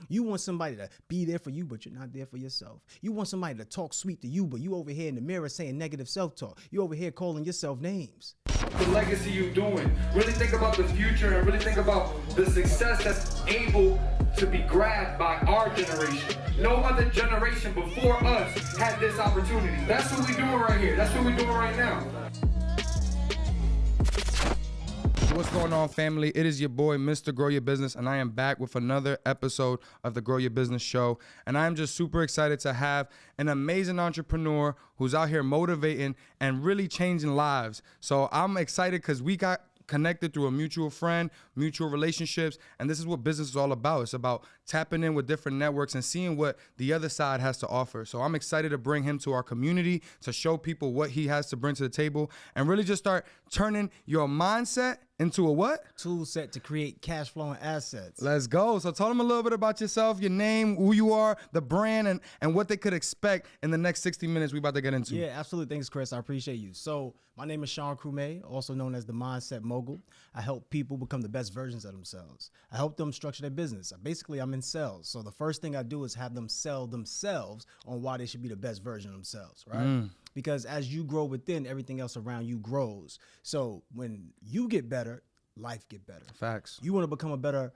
You want somebody to be there for you, but you're not there for yourself. You want somebody to talk sweet to you, but you over here in the mirror saying negative self-talk. You over here calling yourself names. The legacy you're doing. Really think about the future and really think about the success that's able to be grabbed by our generation. No other generation before us had this opportunity. That's what we're doing right here. That's what we're doing right now. What's going on, family? It is your boy, Mr. Grow Your Business, and I am back with another episode of the Grow Your Business Show. And I am just super excited to have an amazing entrepreneur who's out here motivating and really changing lives. So I'm excited because we got connected through a mutual friend, mutual relationships, and this is what business is all about. It's about tapping in with different networks and seeing what the other side has to offer. So I'm excited to bring him to our community to show people what he has to bring to the table and really just start turning your mindset into a what? Tool set to create cash flowing assets. Let's go. So tell them a little bit about yourself, your name, who you are, the brand, and what they could expect in the next 60 minutes we about to get into. Yeah, absolutely. Thanks, Chris. I appreciate you. So my name is Shaun Crummey, also known as the Mindset Mogul. I help people become the best versions of themselves. I help them structure their business. Basically, I'm in sales. So the first thing I do is have them sell themselves on why they should be the best version of themselves, right? Because as you grow within, everything else around you grows. So when you get better, life get better. Facts. You want to become a better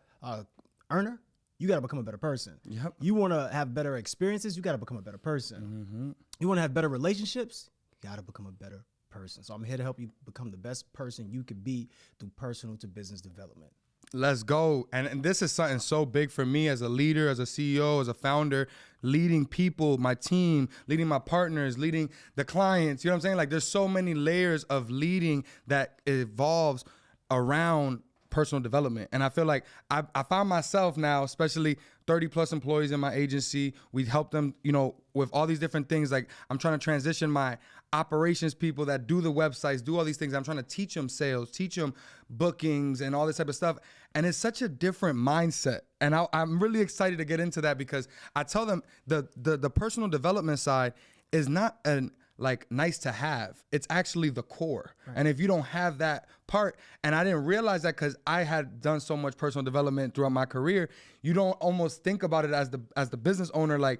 earner, you got to become a better person. Yep. You want to have better experiences, you got to become a better person. You want to have better relationships, you got to become a better person. So I'm here to help you become the best person you could be through personal to business development. Let's go. And this is something so big for me as a leader, as a CEO, as a founder, leading people, my team, leading my partners, leading the clients. You know what I'm saying? Like there's so many layers of leading that evolves around personal development. And I feel like I found myself now, especially 30 plus employees in my agency. We help them, you know, with all these different things. Like I'm trying to transition my operations people that do the websites, do all these things. I'm trying to teach them sales, teach them bookings and all this type of stuff. And it's such a different mindset. And I'm really excited to get into that because I tell them the personal development side is not an like nice to have. It's actually the core. Right. And if you don't have that part, and I didn't realize that because I had done so much personal development throughout my career, you don't almost think about it as the business owner, like,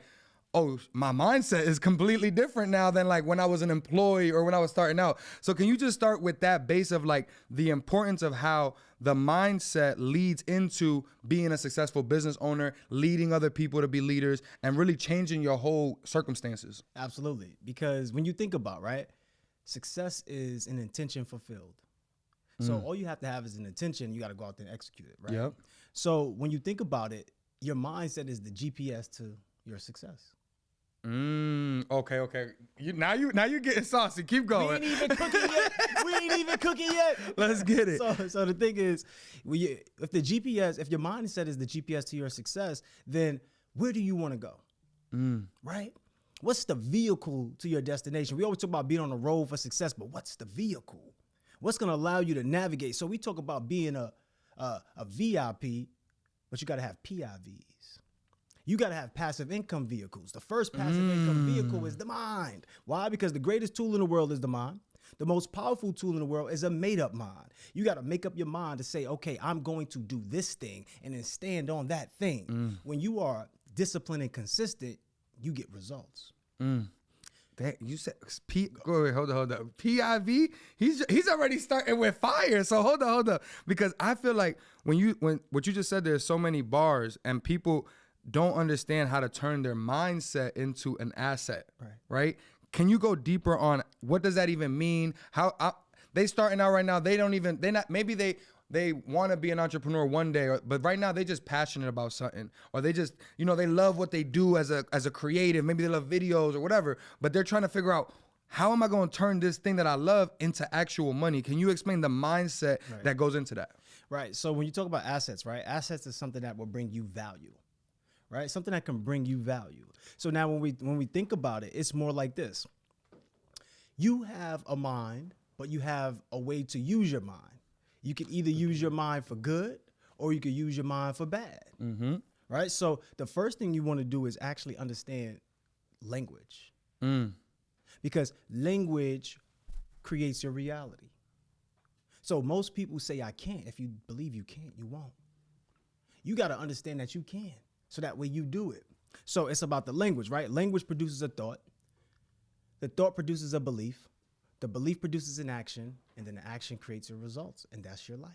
oh, my mindset is completely different now than like when I was an employee or when I was starting out. So can you just start with that base of like the importance of how the mindset leads into being a successful business owner, leading other people to be leaders, and really changing your whole circumstances? Absolutely. Because when you think about, right, success is an intention fulfilled. So all you have to have is an intention. You got to go out there and execute it, right? Yep. So when you think about it, your mindset is the GPS to your success. Okay. Now you're getting saucy. Keep going. We ain't even cooking yet. Let's get it. So the thing is, if your mindset is the GPS to your success, then where do you want to go? Right? What's the vehicle to your destination? We always talk about being on the road for success, but what's the vehicle? What's going to allow you to navigate? So we talk about being a VIP, but you got to have PIVs. You got to have passive income vehicles. The first passive income vehicle is the mind. Why? Because the greatest tool in the world is the mind. The most powerful tool in the world is a made-up mind. You got to make up your mind to say, okay, I'm going to do this thing and then stand on that thing. When you are disciplined and consistent, you get results. You said hold on. PIV, he's already starting with fire. So hold on. Because I feel like when what you just said, there's so many bars and people don't understand how to turn their mindset into an asset, right? Can you go deeper on what does that even mean? How they starting out right now? Maybe they want to be an entrepreneur one day, but right now they just passionate about something, or they just, you know, they love what they do as a creative. Maybe they love videos or whatever, but they're trying to figure out, how am I going to turn this thing that I love into actual money? Can you explain the mindset that goes into that? Right. So when you talk about assets, right? Assets is something that will bring you value. Right? Something that can bring you value. So now when we think about it, it's more like this. You have a mind, but you have a way to use your mind. You can either use your mind for good or you can use your mind for bad. Right? So the first thing you want to do is actually understand language. Because language creates your reality. So most people say, I can't. If you believe you can't, you won't. You got to understand that you can. So that way you do it. So it's about the language, right? Language produces a thought. The thought produces a belief. The belief produces an action, and then the action creates your results, and that's your life.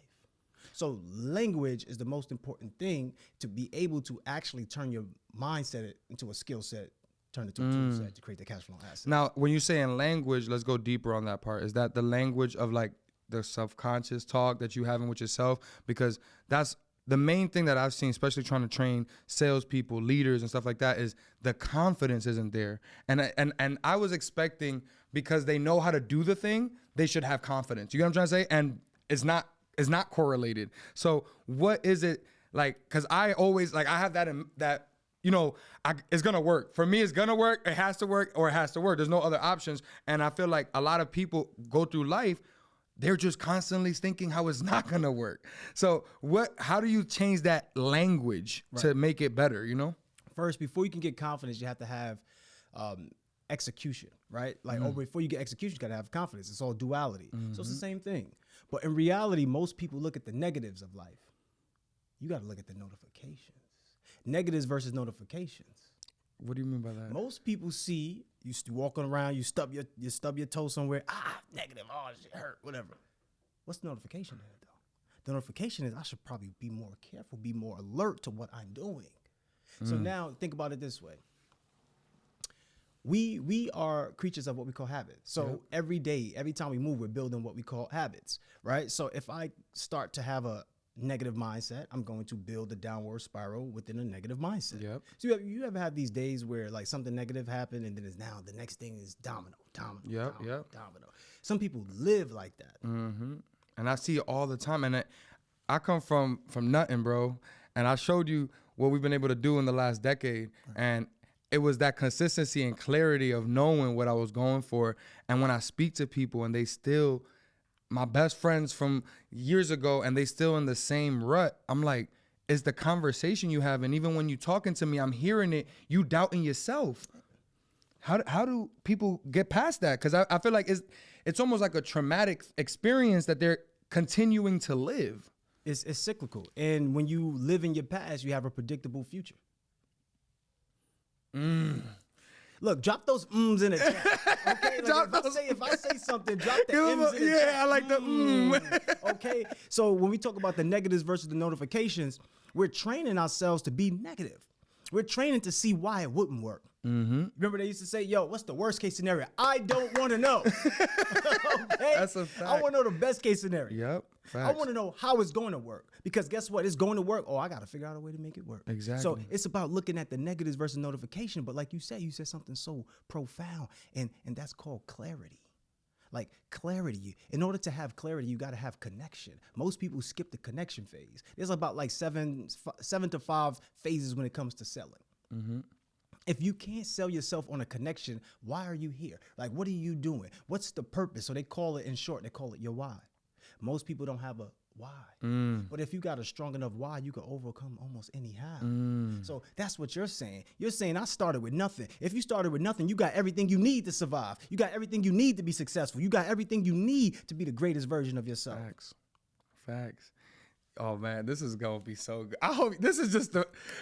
So language is the most important thing to be able to actually turn your mindset into a skill set, turn it to a tool set to create the cash flow asset. Now, when you say in language, let's go deeper on that part. Is that the language of like the subconscious talk that you having with yourself? Because that's the main thing that I've seen, especially trying to train salespeople, leaders, and stuff like that, is the confidence isn't there. And I was expecting, because they know how to do the thing, they should have confidence. You get what I'm trying to say? And it's not correlated. So what is it like? Because I always like I have that you know, it's gonna work. For me, it's gonna work. It has to work, or it has to work. There's no other options. And I feel like a lot of people go through life, they're just constantly thinking how it's not gonna work. So how do you change that language to make it better, you know? First, before you can get confidence, you have to have execution, right? Like, before you get execution, you gotta have confidence. It's all duality. So it's the same thing. But in reality, most people look at the negatives of life. You gotta look at the notifications. Negatives versus notifications. What do you mean by that? Most people see you walking around, you stub your toe somewhere. Negative. Oh, shit hurt. Whatever. What's the notification there, though? The notification is I should probably be more careful, be more alert to what I'm doing. So now think about it this way. We are creatures of what we call habits. So every day, every time we move, we're building what we call habits, right? So if I start to have a negative mindset, I'm going to build a downward spiral within a negative mindset. Yep. So you ever have these days where like something negative happened and then it's now the next thing is domino. Some people live like that. And I see it all the time. And I come from nothing, bro. And I showed you what we've been able to do in the last decade. And it was that consistency and clarity of knowing what I was going for. And when I speak to people and they still, my best friends from years ago, and they still in the same rut, I'm like, it's the conversation you have. And even when you talking to me, I'm hearing it, you doubting yourself. How do people get past that? Because I feel like it's almost like a traumatic experience that they're continuing to live. It's cyclical. And when you live in your past, you have a predictable future. Look, drop those ums in the chat. Okay, like if I say something, drop the ums in the chat. Yeah, I like the Okay, so when we talk about the negatives versus the notifications, we're training ourselves to be negative. We're training to see why it wouldn't work. Remember they used to say, yo, what's the worst case scenario? I don't want to know. Okay? That's a fact. I want to know the best case scenario. Yep. Facts. I want to know how it's going to work. Because guess what? It's going to work. Oh, I got to figure out a way to make it work. Exactly. So it's about looking at the negatives versus notification. But like you said something so profound. And that's called clarity. Like clarity. In order to have clarity, you got to have connection. Most people skip the connection phase. There's about like 7 to 5 phases when it comes to selling. If you can't sell yourself on a connection, why are you here? Like, what are you doing? What's the purpose? So they call it, in short, they call it your why. Most people don't have a why. But if you got a strong enough why, you can overcome almost any how. So that's what you're saying. You're saying I started with nothing. If you started with nothing, you got everything you need to survive. You got everything you need to be successful. You got everything you need to be the greatest version of yourself. Facts. Oh man, this is gonna be so good. I hope this is just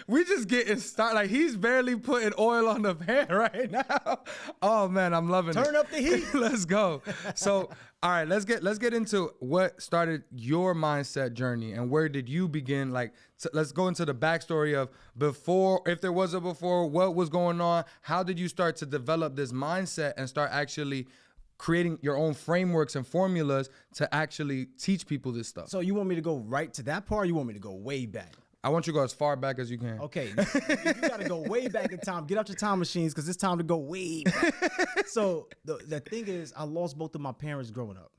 we just getting started. Like he's barely putting oil on the pan right now. Oh man, I'm loving it. Turn up the heat. Let's go. So, all right, let's get into what started your mindset journey and where did you begin? Like, let's go into the backstory of before, if there was a before, what was going on? How did you start to develop this mindset and start actually creating your own frameworks and formulas to actually teach people this stuff? So you want me to go right to that part, or you want me to go way back? I want you to go as far back as you can. Okay, you got to go way back in time. Get out your time machines because it's time to go way back. So the thing is, I lost both of my parents growing up.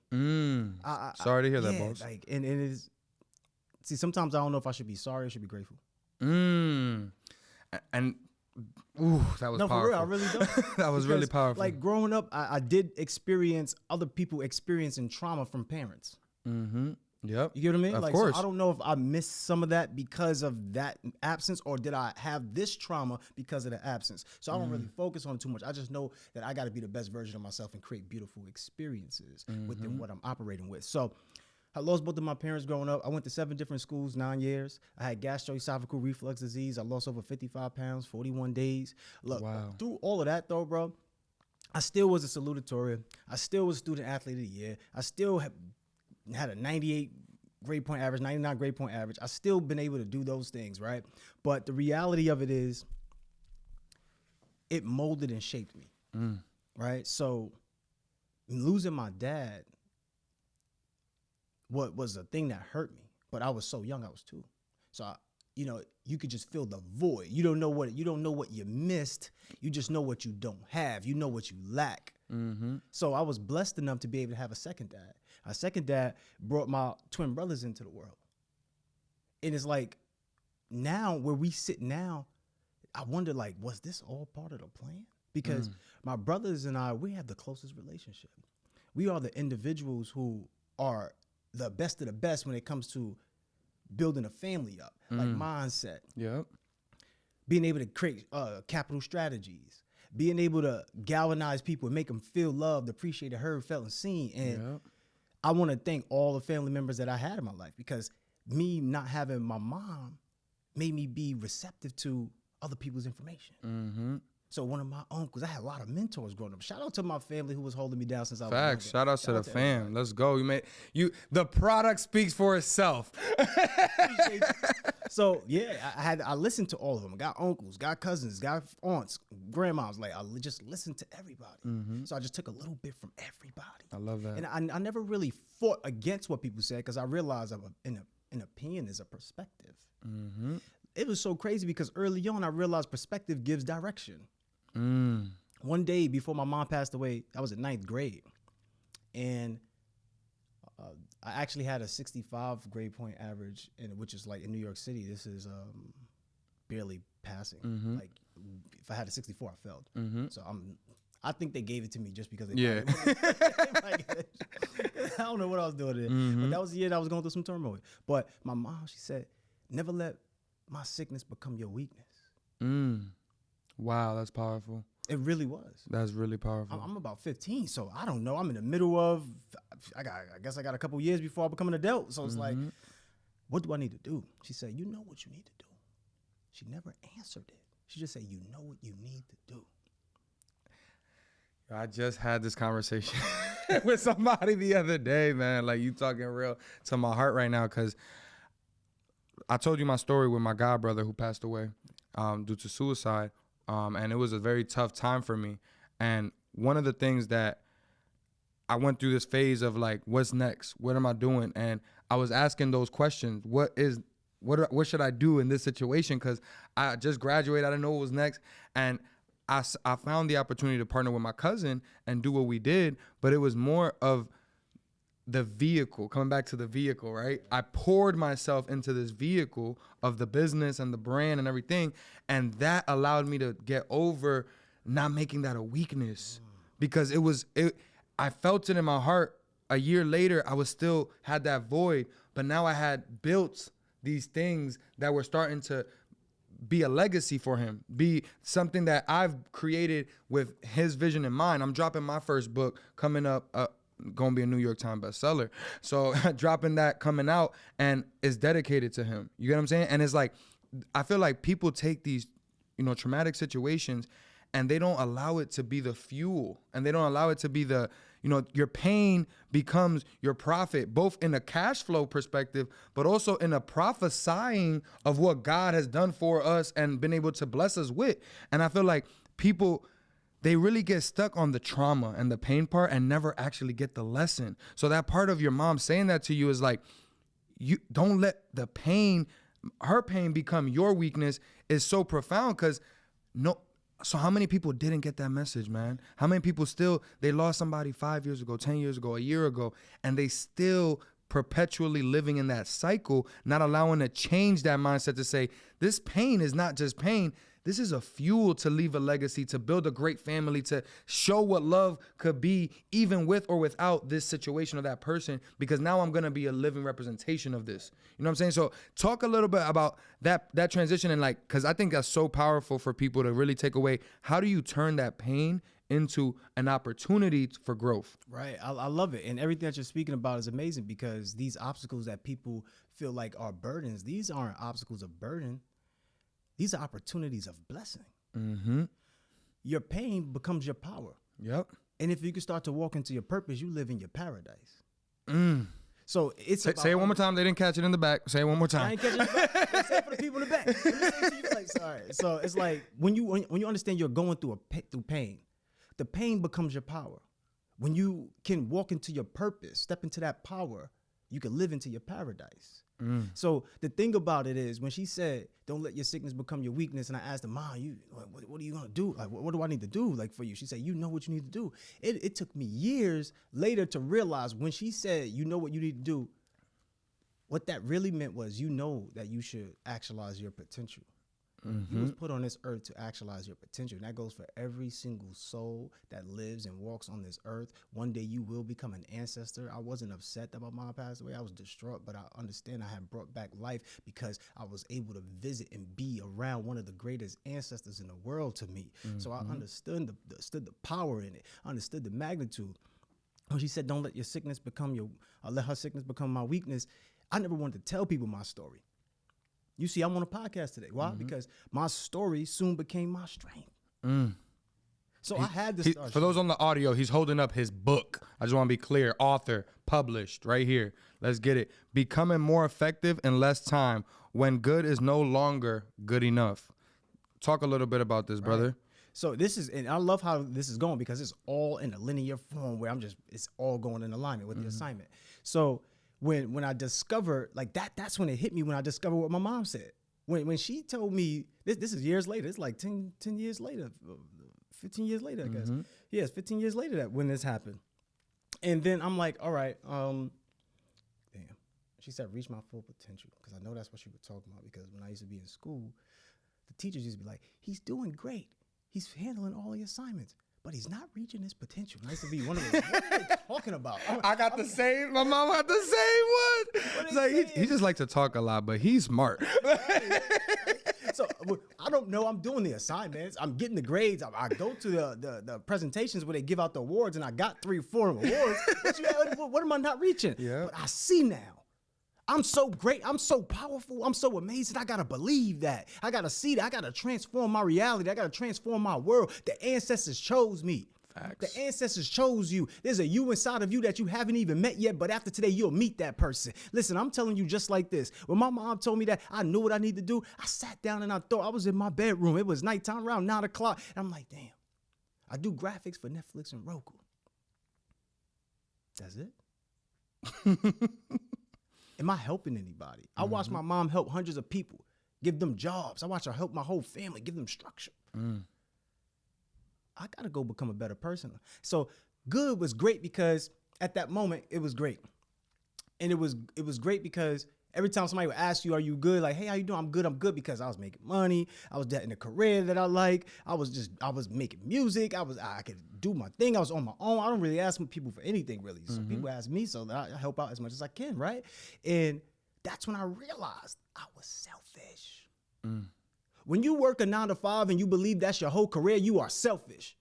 Sorry to hear that, boss. Like, and it is. See, sometimes I don't know if I should be sorry or should be grateful. And ooh, that was powerful. For real, I really don't. That was really powerful. Like growing up, I did experience other people experiencing trauma from parents. Yep. You get what I mean? Of like, course. So I don't know if I missed some of that because of that absence, or did I have this trauma because of the absence? So I don't really focus on it too much. I just know that I got to be the best version of myself and create beautiful experiences within what I'm operating with. So I lost both of my parents growing up. I went to 7 different schools, 9 years. I had gastroesophageal reflux disease. I lost over 55 pounds, 41 days. Look, through all of that though, bro, I still was a salutatorian. I still was student athlete of the year. I still had a 98 grade point average, 99 grade point average. I still been able to do those things, right? But the reality of it is, it molded and shaped me, right? So losing my dad, what was a thing that hurt me, but I was so young, I was 2. So you could just feel the void. You don't know what you missed. You just know what you don't have. You know what you lack. So I was blessed enough to be able to have a second dad. A second dad brought my twin brothers into the world. And it's like, now where we sit now, I wonder, like, was this all part of the plan? Because my brothers and I, we have the closest relationship. We are the individuals who are the best of the best when it comes to building a family up, like mindset. Yep. Being able to create capital strategies, being able to galvanize people and make them feel loved, appreciated, heard, felt, and seen. And I want to thank all the family members that I had in my life, because me not having my mom made me be receptive to other people's information. So one of my uncles, I had a lot of mentors growing up. Shout out to my family who was holding me down since I was young. Shout out to the fam. Everybody. Let's go. The product speaks for itself. So yeah, I listened to all of them. Got uncles, got cousins, got aunts, grandmas. Like, I just listened to everybody. So I just took a little bit from everybody. I love that. And I never really fought against what people said, because I realized an opinion is a perspective. It was so crazy because early on I realized perspective gives direction. One day before my mom passed away, I was in 9th grade, and I actually had a 65 grade point average, which is like in New York City, this is barely passing. Like, if I had a 64, I failed. So I think they gave it to me just because they like, I don't know what I was doing there. But that was the year that I was going through some turmoil. But my mom, she said, never let my sickness become your weakness. Wow, that's powerful. It really was. That's really powerful. I'm about 15, so I don't know. I'm in the middle of, I guess I got a couple years before I become an adult. So it's like, what do I need to do? She said, you know what you need to do. She never answered it. She just said, you know what you need to do. I just had this conversation with somebody the other day, man. Like, you talking real to my heart right now, because I told you my story with my god brother who passed away due to suicide. And it was a very tough time for me. And one of the things that I went through this phase of, like, what's next? What am I doing? And I was asking those questions. What should I do in this situation? Because I just graduated. I didn't know what was next. And I found the opportunity to partner with my cousin and do what we did. But it was more of the vehicle, coming back to the vehicle, right? I poured myself into this vehicle of the business and the brand and everything. And that allowed me to get over not making that a weakness, because I felt it in my heart. A year later, I was still had that void, but now I had built these things that were starting to be a legacy for him, be something that I've created with his vision in mind. I'm dropping my first book coming up, gonna be a New York Times bestseller. So dropping that coming out, and it's dedicated to him. You get what I'm saying? And it's like, I feel like people take these, traumatic situations, and they don't allow it to be the fuel, and they don't allow it to be the, your pain becomes your profit, both in a cash flow perspective, but also in a prophesying of what God has done for us and been able to bless us with. And I feel like people, they really get stuck on the trauma and the pain part and never actually get the lesson. So that part of your mom saying that to you is like, you don't let the pain, her pain become your weakness, is so profound. So how many people didn't get that message, man? How many people still, they lost somebody 5 years ago, 10 years ago, a year ago, and they still perpetually living in that cycle, not allowing to change that mindset to say, this pain is not just pain. This is a fuel to leave a legacy, to build a great family, to show what love could be, even with or without this situation or that person, because now I'm going to be a living representation of this. You know what I'm saying? So talk a little bit about that transition, and, like, because I think that's so powerful for people to really take away. How do you turn that pain into an opportunity for growth. Right. I love it. And everything that you're speaking about is amazing, because these obstacles that people feel like are burdens, these aren't obstacles of burden. These are opportunities of blessing. Mm-hmm. Your pain becomes your power. Yep. And if you can start to walk into your purpose, you live in your paradise. Mm. So it's Say it one more time. They didn't catch it in the back. Say it one more I time. ain't catching it back. Let's say it for the people in the back. Let me say it to you like, sorry. So it's like when you understand you're going through through pain, the pain becomes your power. When you can walk into your purpose, step into that power, you can live into your paradise. So the thing about it is, when she said, "Don't let your sickness become your weakness," and I asked her, "Mom, what are you gonna do? Like, what do I need to do, like, for you?" She said, "You know what you need to do." It took me years later to realize when she said, "You know what you need to do," what that really meant was, you know that you should actualize your potential. You was put on this earth to actualize your potential. And that goes for every single soul that lives and walks on this earth. One day you will become an ancestor. I wasn't upset that my mom passed away. I was distraught, but I understand I had brought back life because I was able to visit and be around one of the greatest ancestors in the world to me. So I understood the power in it. I understood the magnitude. When she said, "Don't let your sickness become let her sickness become my weakness," I never wanted to tell people my story. You see, I'm on a podcast today. Why? Because my story soon became my strength. So I had to start. For those on the audio, he's holding up his book. I just want to be clear. Author, published, right here. Let's get it. Becoming more effective in less time when good is no longer good enough. Talk a little bit about this, brother. So this is, and I love how this is going, because it's all in a linear form where it's all going in alignment with the assignment. So when I discovered like that's when it hit me, when I discovered what my mom said. When she told me, this is years later, it's like 10 years later, 15 years later, I guess. Yeah, it's 15 years later that when this happened. And then I'm like, all right, damn. She said, "Reach my full potential," because I know that's what she was talking about, because when I used to be in school, the teachers used to be like, "He's doing great. He's handling all the assignments, but he's not reaching his potential." And I used to be one of those, what are they talking about? I got the same. My mom had the same one. It's like he just likes to talk a lot, but he's smart. So I don't know. I'm doing the assignments. I'm getting the grades. I go to the presentations where they give out the awards, and I got 3 or 4 awards. What am I not reaching? Yeah. But I see now. I'm so great. I'm so powerful. I'm so amazing. I got to believe that. I got to see that. I got to transform my reality. I got to transform my world. The ancestors chose me. Facts. The ancestors chose you. There's a you inside of you that you haven't even met yet, but after today, you'll meet that person. Listen, I'm telling you just like this. When my mom told me that I knew what I need to do, I sat down and I thought, I was in my bedroom. It was nighttime around 9 o'clock. And I'm like, damn, I do graphics for Netflix and Roku. That's it? Am I helping anybody? I watched my mom help hundreds of people, give them jobs. I watched her help my whole family, give them structure. I got to go become a better person. So good was great because at that moment, it was great. And it was great because every time somebody would ask you, "Are you good?" Like, "Hey, how you doing?" I'm good because I was making money. I was in a career that I like. I was making music. I could do my thing. I was on my own. I don't really ask people for anything, really. So people ask me, so that I help out as much as I can, right? And that's when I realized I was selfish. When you work a 9 to 5 and you believe that's your whole career, you are selfish.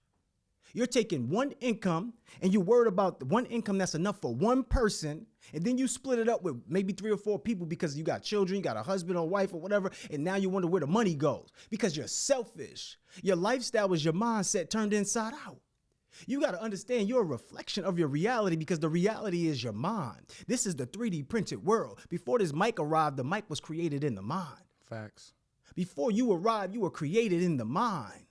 You're taking one income and you're worried about the one income that's enough for one person, and then you split it up with maybe 3 or 4 people because you got children, you got a husband or wife or whatever, and now you wonder where the money goes because you're selfish. Your lifestyle is your mindset turned inside out. You got to understand you're a reflection of your reality because the reality is your mind. This is the 3D printed world. Before this mic arrived, the mic was created in the mind. Facts. Before you arrived, you were created in the mind.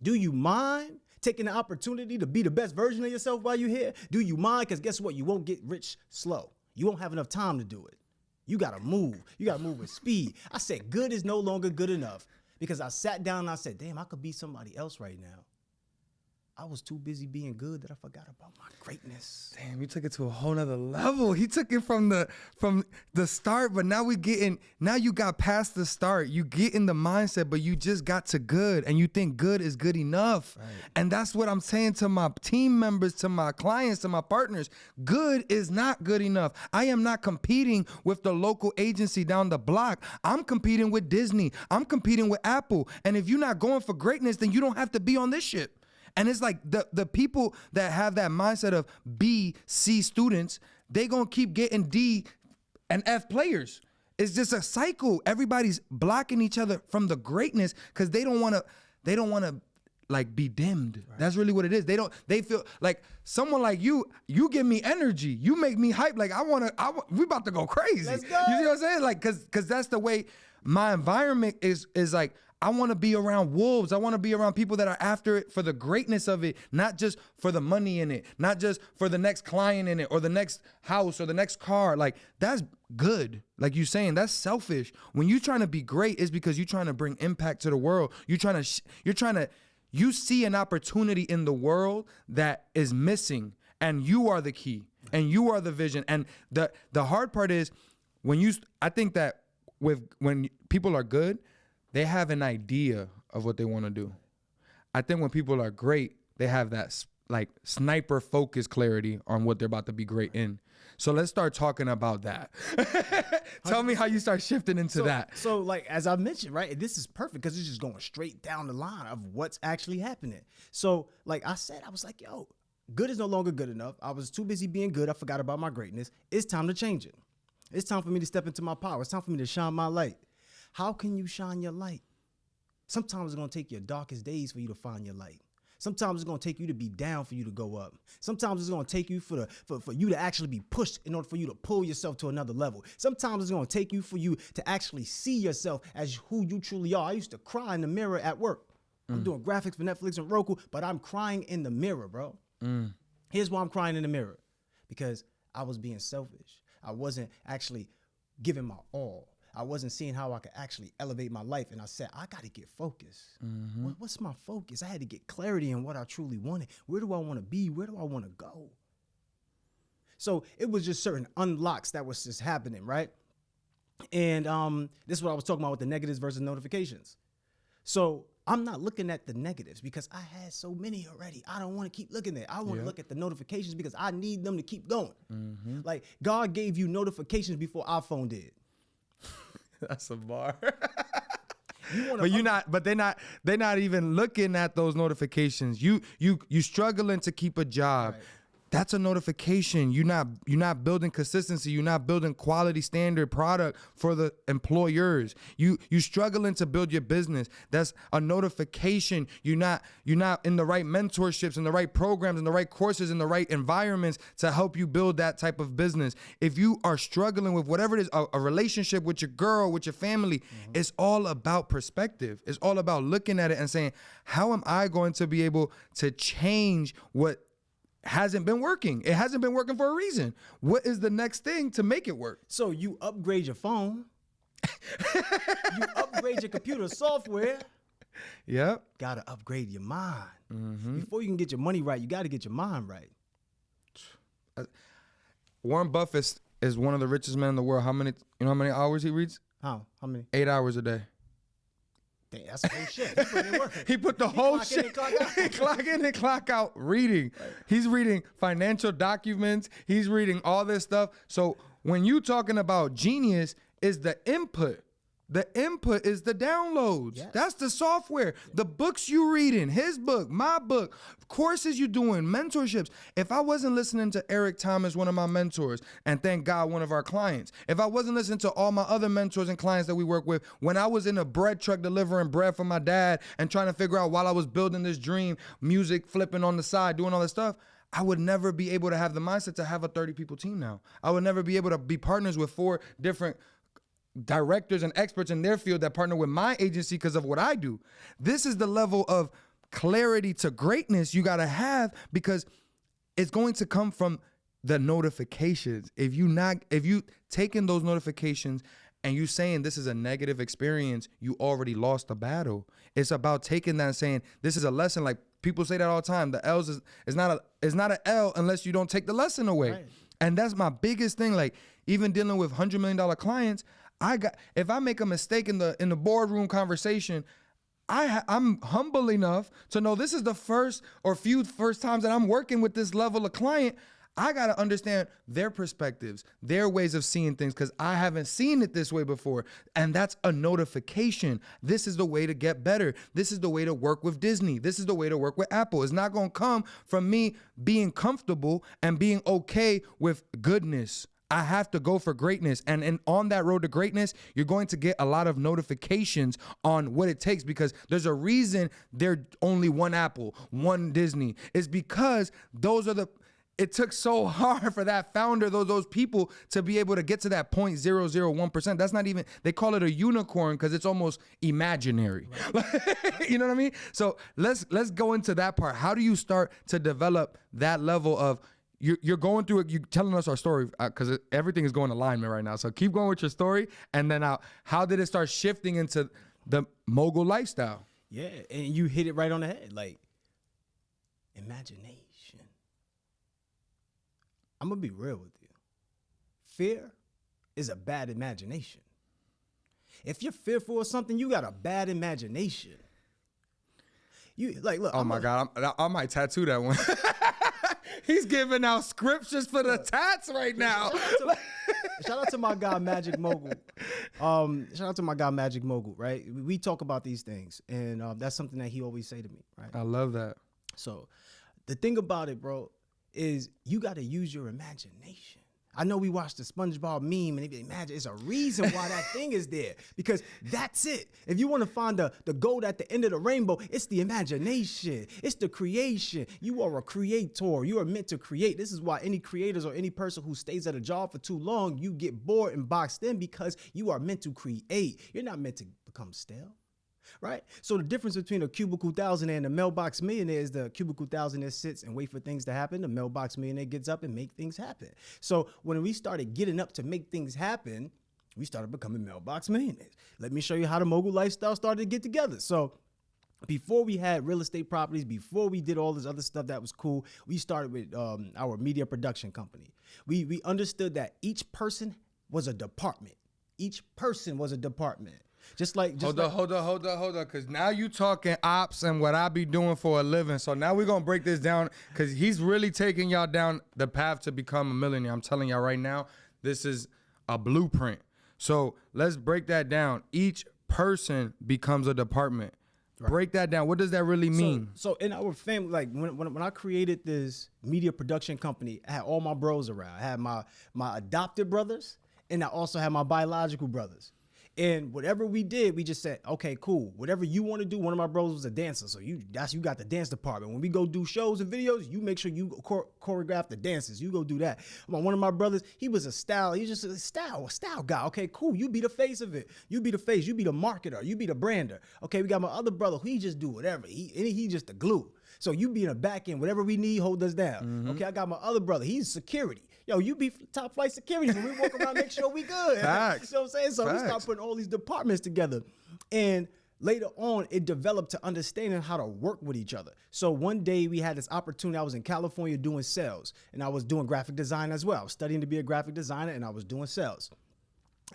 Do you mind taking the opportunity to be the best version of yourself while you're here? Do you mind? Because guess what? You won't get rich slow. You won't have enough time to do it. You got to move. You got to move with speed. I said good is no longer good enough because I sat down and I said, damn, I could be somebody else right now. I was too busy being good that I forgot about my greatness. Damn, you took it to a whole nother level. He took it from the start, but now now you got past the start. You get in the mindset, but you just got to good, and you think good is good enough. Right. And that's what I'm saying to my team members, to my clients, to my partners. Good is not good enough. I am not competing with the local agency down the block. I'm competing with Disney. I'm competing with Apple. And if you're not going for greatness, then you don't have to be on this shit. And it's like the people that have that mindset of B, C students, they gonna keep getting D and F players. It's just a cycle. Everybody's blocking each other from the greatness because they don't wanna like be dimmed. Right. That's really what it is. They feel like someone like you give me energy. You make me hype. Like we about to go crazy. Let's go. You see what I'm saying? Like, cause that's the way my environment is like. I want to be around wolves. I want to be around people that are after it for the greatness of it, not just for the money in it, not just for the next client in it or the next house or the next car. Like, that's good. Like you saying, that's selfish. When you're trying to be great, it's because you're trying to bring impact to the world. You see an opportunity in the world that is missing, and you are the key, and you are the vision. And the hard part is I think that when people are good, they have an idea of what they want to do. I think when people are great, they have that like sniper focus clarity on what they're about to be great in. So let's start talking about that. Tell me how you start shifting into that. So like, as I mentioned, right, this is perfect because it's just going straight down the line of what's actually happening. So like I said, I was like, yo, good is no longer good enough. I was too busy being good. I forgot about my greatness. It's time to change it. It's time for me to step into my power. It's time for me to shine my light. How can you shine your light? Sometimes it's going to take your darkest days for you to find your light. Sometimes it's going to take you to be down for you to go up. Sometimes it's going to take you for you to actually be pushed in order for you to pull yourself to another level. Sometimes it's going to take you for you to actually see yourself as who you truly are. I used to cry in the mirror at work. I'm doing graphics for Netflix and Roku, but I'm crying in the mirror, bro. Here's why I'm crying in the mirror. Because I was being selfish. I wasn't actually giving my all. I wasn't seeing how I could actually elevate my life. And I said, I got to get focused. What's my focus? I had to get clarity in what I truly wanted. Where do I want to be? Where do I want to go? So it was just certain unlocks that was just happening, right? And this is what I was talking about with the negatives versus notifications. So I'm not looking at the negatives because I had so many already. I don't want to keep looking at it. I want to look at the notifications because I need them to keep going. Like God gave you notifications before iPhone did. That's a bar. But they're not even looking at those notifications. You struggling to keep a job. Right. That's a notification. You're not building consistency. You're not building quality standard product for the employers. You struggling to build your business. That's a notification. You're not in the right mentorships, in the right programs, in the right courses, in the right environments to help you build that type of business. If you are struggling with whatever it is, a relationship with your girl, with your family, it's all about perspective. It's all about looking at it and saying, how am I going to be able to change what hasn't been working? It hasn't been working for a reason. What is the next thing to make it work? So you upgrade your phone. You upgrade your computer software. Yep. Gotta upgrade your mind. Before you can get your money right, you gotta get your mind right. Warren Buffett is one of the richest men in the world. How many hours he reads? How many? 8 hours a day. Damn, that's the whole shit. He put in work. He put the whole shit. Clock in and clock out reading. Right. He's reading financial documents. He's reading all this stuff. So when you talking about genius, is the input. The input is the downloads. Yes. That's the software. The books you reading, his book, my book, courses you doing, mentorships. If I wasn't listening to Eric Thomas, one of my mentors, and thank God, one of our clients, if I wasn't listening to all my other mentors and clients that we work with, when I was in a bread truck delivering bread for my dad and trying to figure out while I was building this dream, music flipping on the side, doing all this stuff, I would never be able to have the mindset to have a 30 people team now. I would never be able to be partners with 4 different directors and experts in their field that partner with my agency because of what I do. This is the level of clarity to greatness you got to have, because it's going to come from the notifications. If you taking those notifications and you saying this is a negative experience, you already lost the battle. It's about taking that and saying this is a lesson. Like people say that all the time. The L's is not an L unless you don't take the lesson away. Right. And that's my biggest thing. Like, even dealing with $100 million clients, if I make a mistake in the boardroom conversation, I'm humble enough to know this is the first times that I'm working with this level of client. I got to understand their perspectives, their ways of seeing things, because I haven't seen it this way before. And that's a notification. This is the way to get better. This is the way to work with Disney. This is the way to work with Apple. It's not going to come from me being comfortable and being okay with goodness. I have to go for greatness. And on that road to greatness, you're going to get a lot of notifications on what it takes, because there's a reason there's only one Apple, one Disney. It's because it took so hard for that founder, those people, to be able to get to that 0.001%. That's not even, they call it a unicorn because it's almost imaginary. Right. You know what I mean? So let's go into that part. How do you start to develop that level of, you're going through it, you're telling us our story, because everything is going alignment right now. So keep going with your story. And then how did it start shifting into the mogul lifestyle? Yeah, and you hit it right on the head. Like, imagination. I'm going to be real with you. Fear is a bad imagination. If you're fearful of something, you got a bad imagination. You like, look. Oh, God, I might tattoo that one. He's giving out scriptures for the tats right now. Shout out to my guy, Magic Mogul. Shout out to my guy, Magic Mogul, right? We talk about these things, and that's something that he always say to me, right? I love that. So the thing about it, bro, is you got to use your imagination. I know we watched the SpongeBob meme, and if you imagine, it's a reason why that thing is there, because that's it. If you want to find the gold at the end of the rainbow, it's the imagination. It's the creation. You are a creator. You are meant to create. This is why any creators or any person who stays at a job for too long, you get bored and boxed in, because you are meant to create. You're not meant to become stale. Right? So the difference between a cubicle 1,000 and a mailbox millionaire is the cubicle 1,000 that sits and wait for things to happen. The mailbox millionaire gets up and make things happen. So when we started getting up to make things happen, we started becoming mailbox millionaires. Let me show you how the mogul lifestyle started to get together. So before we had real estate properties, before we did all this other stuff that was cool, we started with our media production company. We understood that each person was a department. Each person was a department. Hold on, because now you talking ops and what I be doing for a living. So now we're going to break this down, because he's really taking y'all down the path to become a millionaire. I'm telling y'all right now, this is a blueprint. So let's break that down. Each person becomes a department. Right. Break that down. What does that really mean? So in our family, like when I created this media production company, I had all my bros around. I had my adopted brothers, and I also had my biological brothers. And whatever we did, we just said, okay, cool. Whatever you want to do. One of my bros was a dancer, so you got the dance department. When we go do shows and videos, you make sure you choreograph the dances. You go do that. One of my brothers, he was a style. He's just a style guy. Okay, cool. You be the face of it. You be the face. You be the marketer. You be the brander. Okay, we got my other brother. He just do whatever. He just the glue. So you be in the back end. Whatever we need, hold us down. Mm-hmm. Okay, I got my other brother. He's security. Yo, you be top flight security when we walk around, make sure we good. Facts. You know what I'm saying? So Facts. we start putting all these departments together. And later on, it developed to understanding how to work with each other. So one day we had this opportunity. I was in California doing sales, and I was doing graphic design as well. I was studying to be a graphic designer, and I was doing sales.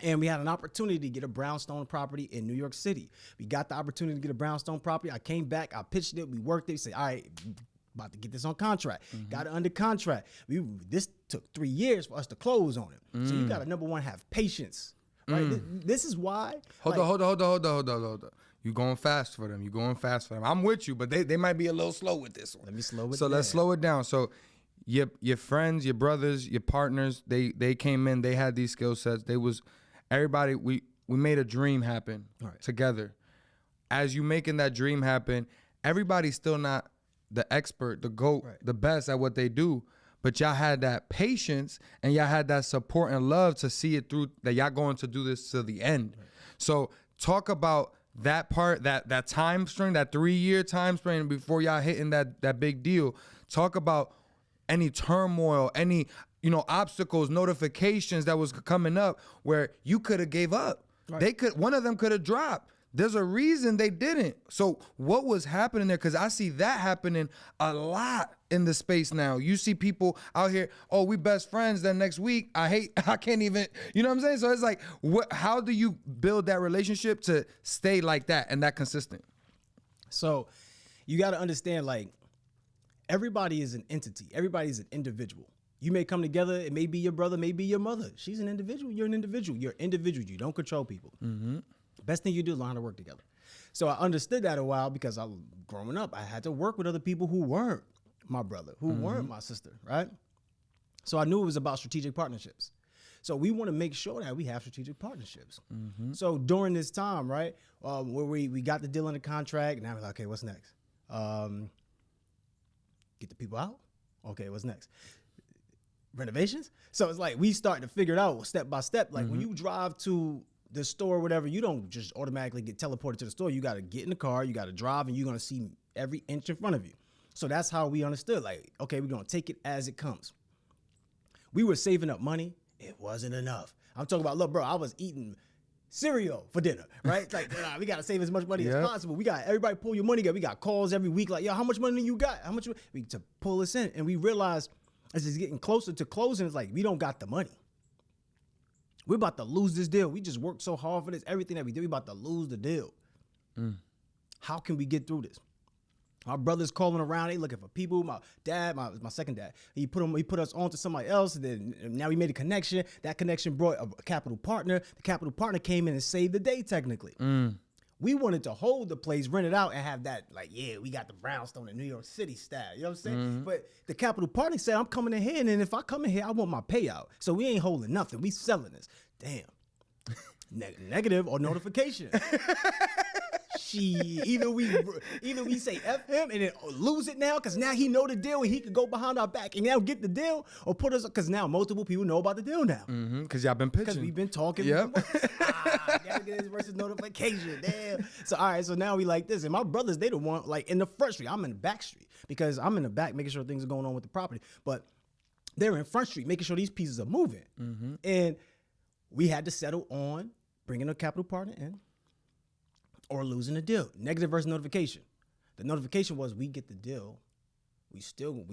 And we had an opportunity to get a brownstone property in New York City. We got the opportunity to get a brownstone property. I came back, I pitched it, we worked it. We said, all right, about to get this on contract. Mm-hmm. Got it under contract. This took 3 years for us to close on it. So you got to, number one, have patience. Right? This is why. Hold on. You going fast for them. I'm with you, but they might be a little slow with this one. Let me slow it down. So let's slow it down. So your friends, your brothers, your partners, they came in, they had these skill sets. Everybody, we made a dream happen together. As you making that dream happen, everybody's still not the expert, the GOAT, the best at what they do. But y'all had that patience and y'all had that support and love to see it through, that y'all going to do this to the end. Right. So talk about that part, that time frame, that 3-year time frame before y'all hitting that big deal. Talk about any turmoil, any obstacles, notifications that was coming up where you could have gave up. Right. One of them could have dropped. There's a reason they didn't. So what was happening there? Because I see that happening a lot in the space now. You see people out here, oh, we best friends. Then next week, I can't even, you know what I'm saying? So it's like, how do you build that relationship to stay like that and that consistent? So you got to understand, like, everybody is an entity. Everybody is an individual. You may come together. It may be your brother, may be your mother. She's an individual. You're an individual. You're individual. You don't control people. Mm-hmm. Best thing you do is learn how to work together. So I understood that a while because growing up, I had to work with other people who weren't my brother, who weren't my sister, right? So I knew it was about strategic partnerships. So we want to make sure that we have strategic partnerships. Mm-hmm. So during this time, right, where we got the deal in the contract, now we're like, okay, what's next? Get the people out? Okay, what's next? Renovations? So it's like we start to figure it out step by step. Like when you drive to the store or whatever, you don't just automatically get teleported to the store. You got to get in the car, you got to drive, and you're going to see every inch in front of you. So that's how we understood, like, okay, we're going to take it as it comes. We were saving up money. It wasn't enough. I'm talking about, look, bro, I was eating cereal for dinner, right? It's like, we got to save as much money as possible. We got everybody pull your money. We got calls every week like, yo, how much money you got? How much to pull us in? And we realized as it's getting closer to closing, it's like, we don't got the money. We're about to lose this deal. We just worked so hard for this. Everything that we did, we about to lose the deal. How can we get through this? Our brother's calling around. They looking for people. My dad, my second dad, he put us on to somebody else. And then now we made a connection. That connection brought a capital partner. The capital partner came in and saved the day technically. We wanted to hold the place, rent it out, and have that, like, yeah, we got the brownstone in New York City style. You know what I'm saying? But the capital partner said, I'm coming in here, and then if I come in here, I want my payout. So we ain't holding nothing. We selling this. Damn. Negative or notification. Either we say F him and then lose it now because now he know the deal and he could go behind our back and now get the deal, or put us, because now multiple people know about the deal now. Because y'all been pitching. Because we've been talking. Yep. Gotta get this versus notification. Damn. So all right, so now we like this. And my brothers, they the one like in the front street. I'm in the back street because I'm in the back making sure things are going on with the property. But they're in front street making sure these pieces are moving. And we had to settle on bringing a capital partner in or losing the deal. Negative versus notification. The notification was we get the deal. We still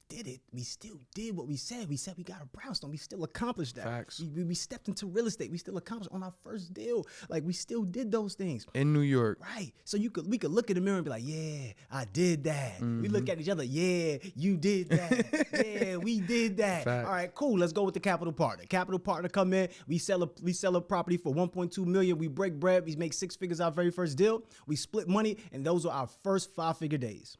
did it. We still did what we said. We said we got a brownstone. We still accomplished that. Facts. We stepped into real estate. We still accomplished on our first deal. Like we still did those things. In New York. Right. So we could look in the mirror and be like, yeah, I did that. We look at each other, yeah, you did that. Yeah, we did that. Fact. All right, cool. Let's go with the capital partner. Capital partner come in. We sell a property for $1.2 million. We break bread. We make 6 figures our very first deal. We split money, and those are our first 5-figure days.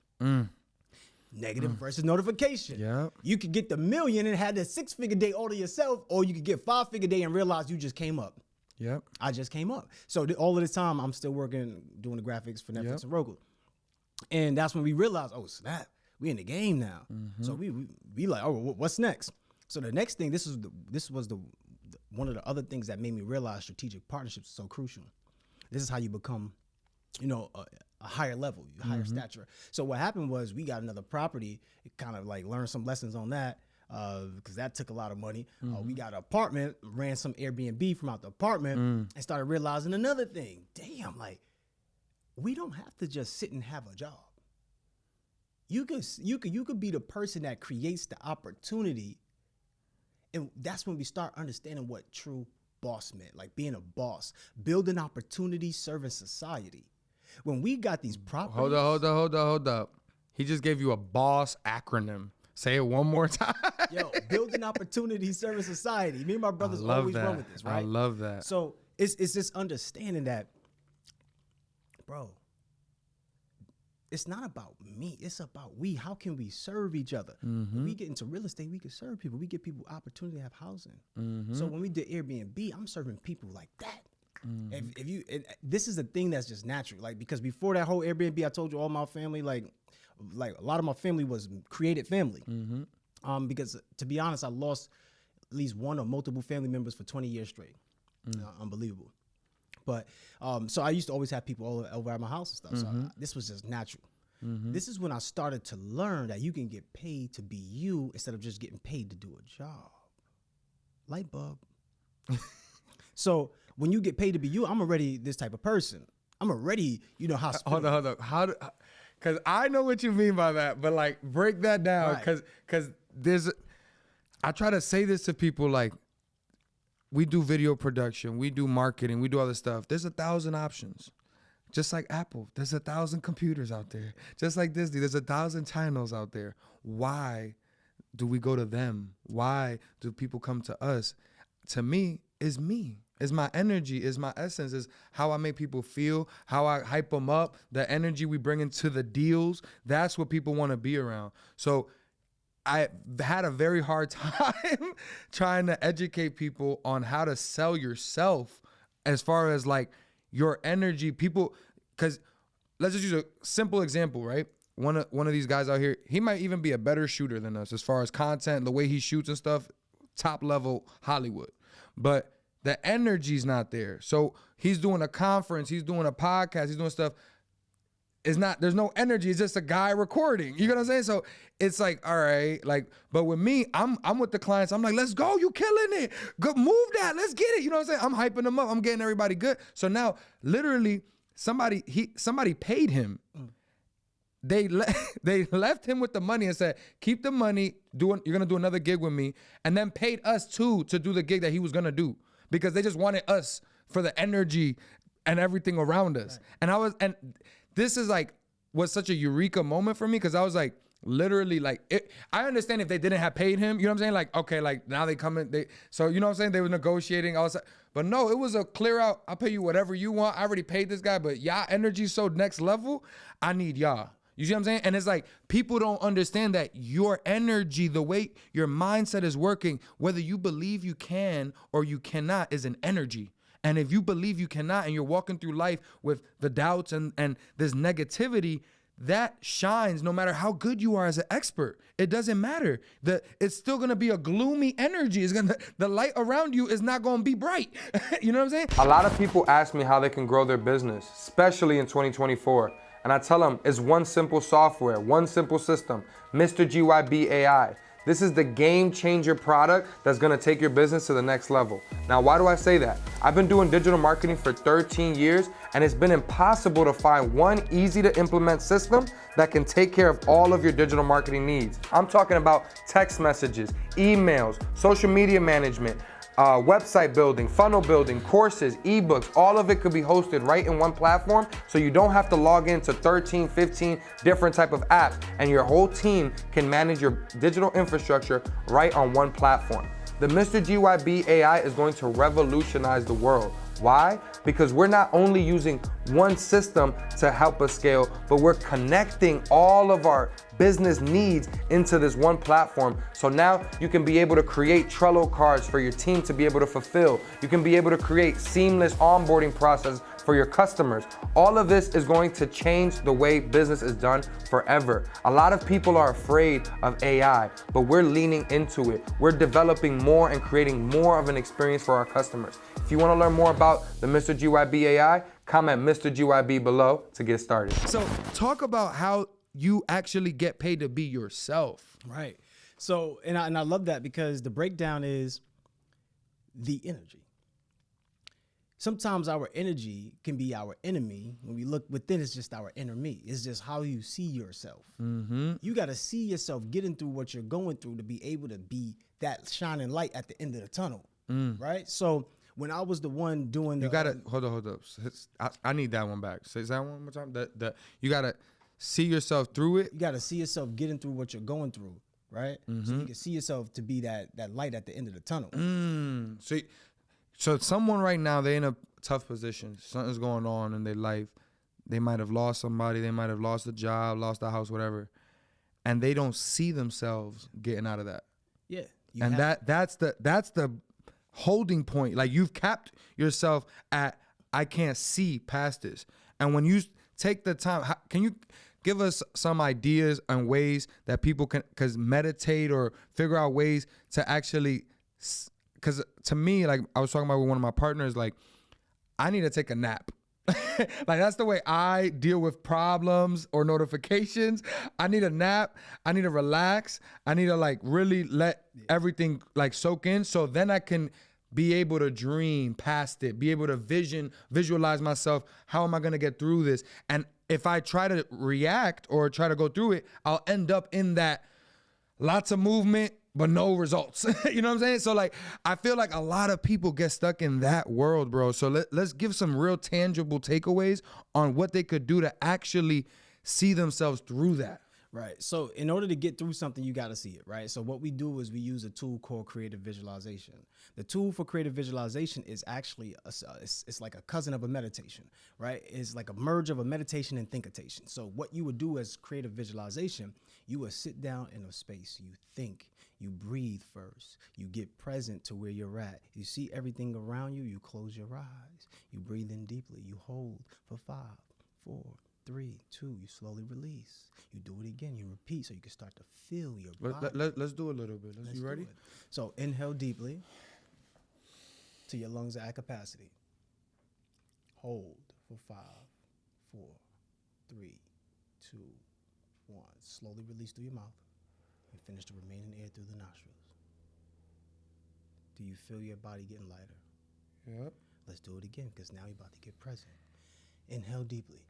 Negative versus notification. Yeah. You could get the million and had the 6-figure day all to yourself, or you could get 5-figure day and realize you just came up. Yep. I just came up. So all of this time, I'm still working, doing the graphics for Netflix and Roku. And that's when we realized, oh, snap, we in the game now. So we like, oh, what's next? So the next thing, this was one of the other things that made me realize strategic partnerships are so crucial. This is how you become, a higher level, a higher stature. So what happened was we got another property, kind of like learned some lessons on that, because that took a lot of money. We got an apartment, ran some Airbnb from out the apartment, and started realizing another thing. Damn, like, we don't have to just sit and have a job. You could be the person that creates the opportunity, and that's when we start understanding what true boss meant, like being a boss, building opportunity, serving society. When we got these properties. Hold up. He just gave you a boss acronym. Say it one more time. Yo, building opportunity, serving society. Me and my brothers always run with this, right? I love that. So it's this understanding that, bro, it's not about me. It's about we. How can we serve each other? When we get into real estate, we can serve people. We give people opportunity to have housing. So when we did Airbnb, I'm serving people like that. This is a thing that's just natural, like, because before that whole Airbnb, I told you all my family, like a lot of my family was created family. Because to be honest, I lost at least one or multiple family members for 20 years straight. Unbelievable. But so I used to always have people all over at my house and stuff. So this was just natural. This is when I started to learn that you can get paid to be you instead of just getting paid to do a job. Light bulb. So when you get paid to be you, I'm already this type of person. I'm already, hospitable. Hold on. Because I know what you mean by that, but like break that down. Right. Because I try to say this to people, like, we do video production, we do marketing, we do all this stuff. There's 1,000 options. Just like Apple, there's 1,000 computers out there. Just like Disney, there's 1,000 channels out there. Why do we go to them? Why do people come to us? To me, is my energy, is my essence, is how I make people feel, how I hype them up, the energy we bring into the deals. That's what people want to be around. So I had a very hard time trying to educate people on how to sell yourself as far as like your energy. People, because let's just use a simple example, right? One of these guys out here, he might even be a better shooter than us as far as content, the way he shoots and stuff, top level Hollywood. But the energy's not there. So he's doing a conference, he's doing a podcast, he's doing stuff. There's no energy. It's just a guy recording. You know what I'm saying? So it's like, all right, like, but with me, I'm with the clients. I'm like, let's go. You killing it. Go, move that. Let's get it. You know what I'm saying? I'm hyping them up. I'm getting everybody good. So now literally somebody paid him. They left him with the money and said, keep the money, you're going to do another gig with me, and then paid us too to do the gig that he was going to do, because they just wanted us for the energy and everything around us. Right. And this is like, was such a eureka moment for me, because I was like, literally like, I understand if they didn't have paid him, you know what I'm saying? Like, okay, like now they come in, so you know what I'm saying? They were negotiating. But no, it was a clear out, I'll pay you whatever you want. I already paid this guy, but y'all energy so next level, I need y'all. You see what I'm saying? And it's like, people don't understand that your energy, the way your mindset is working, whether you believe you can or you cannot, is an energy. And if you believe you cannot and you're walking through life with the doubts and this negativity, that shines no matter how good you are as an expert. It doesn't matter. It's still gonna be a gloomy energy. The light around you is not gonna be bright. You know what I'm saying? A lot of people ask me how they can grow their business, especially in 2024. And I tell them it's one simple software, one simple system, Mr. GYB AI. This is the game changer product that's gonna take your business to the next level. Now, why do I say that? I've been doing digital marketing for 13 years, and it's been impossible to find one easy to implement system that can take care of all of your digital marketing needs. I'm talking about text messages, emails, social media management, website building, funnel building, courses, ebooks, all of it could be hosted right in one platform, so you don't have to log into 13, 15 different type of apps, and your whole team can manage your digital infrastructure right on one platform. The Mr. GYB AI is going to revolutionize the world. Why? Because we're not only using one system to help us scale, but we're connecting all of our business needs into this one platform. So now you can be able to create Trello cards for your team to be able to fulfill. You can be able to create seamless onboarding process for your customers. All of this is going to change the way business is done forever. A lot of people are afraid of AI, but we're leaning into it. We're developing more and creating more of an experience for our customers. If you want to learn more about the Mr. GYB AI, comment Mr. GYB below to get started. So talk about how you actually get paid to be yourself. Right. So, and I love that, because the breakdown is the energy. Sometimes our energy can be our enemy. When we look within, it's just our inner me. It's just how you see yourself. Mm-hmm. You got to see yourself getting through what you're going through to be able to be that shining light at the end of the tunnel. Right. So when I was the one doing you gotta hold up. I need that one back. Say that one more time. You gotta see yourself through it. You gotta see yourself getting through what you're going through. Right. Mm-hmm. So you can see yourself to be that light at the end of the tunnel. So someone right now, they're in a tough position. Something's going on in their life. They might have lost somebody. They might have lost a job, lost a house, whatever. And they don't see themselves getting out of that. Yeah. And that's the holding point. Like, you've capped yourself at, I can't see past this. And when you take the time, can you give us some ideas and ways that people can meditate or figure out ways to actually, because to me, like I was talking about with one of my partners, like, I need to take a nap. Like, that's the way I deal with problems or notifications. I need a nap. I need to relax. I need to like really let everything like soak in, so then I can be able to dream past it, be able to visualize myself. How am I going to get through this? And if I try to react or try to go through it, I'll end up in that lots of movement, but no results. You know what I'm saying? So like, I feel like a lot of people get stuck in that world, bro. So let's give some real tangible takeaways on what they could do to actually see themselves through that. Right. So in order to get through something, you got to see it, right? So what we do is we use a tool called creative visualization. The tool for creative visualization is actually, it's like a cousin of a meditation, right? It's like a merge of a meditation and thinkitation. So what you would do as creative visualization, you would sit down in a space, you think, you breathe first, you get present to where you're at. You see everything around you, you close your eyes, you breathe in deeply, you hold for 5, 4, 3, 2, you slowly release. You do it again, you repeat so you can start to feel your body. Let's do a little bit. You ready? So inhale deeply till your lungs are at capacity. Hold for 5, 4, 3, 2, 1. Slowly release through your mouth and finish the remaining air through the nostrils. Do you feel your body getting lighter? Yep. Let's do it again because now you're about to get present. Inhale deeply.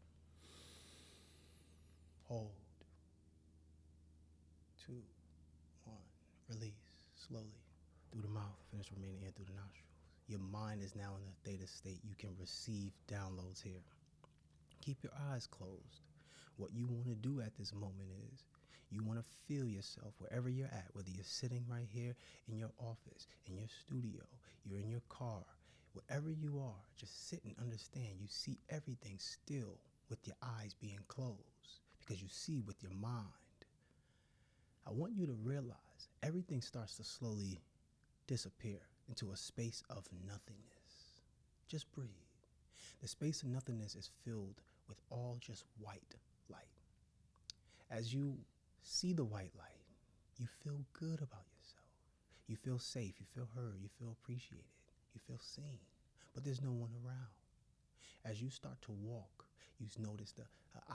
Hold. 2, 1. Release slowly through the mouth. Finish remaining air through the nostrils. Your mind is now in a theta state. You can receive downloads here. Keep your eyes closed. What you want to do at this moment is you want to feel yourself wherever you're at, whether you're sitting right here in your office, in your studio, you're in your car, wherever you are, just sit and understand. You see everything still with your eyes being closed because you see with your mind. I want you to realize everything starts to slowly disappear into a space of nothingness. Just breathe. The space of nothingness is filled with all just white light. As you see the white light, you feel good about yourself. You feel safe, you feel heard, you feel appreciated, you feel seen, but there's no one around. As you start to walk, you notice the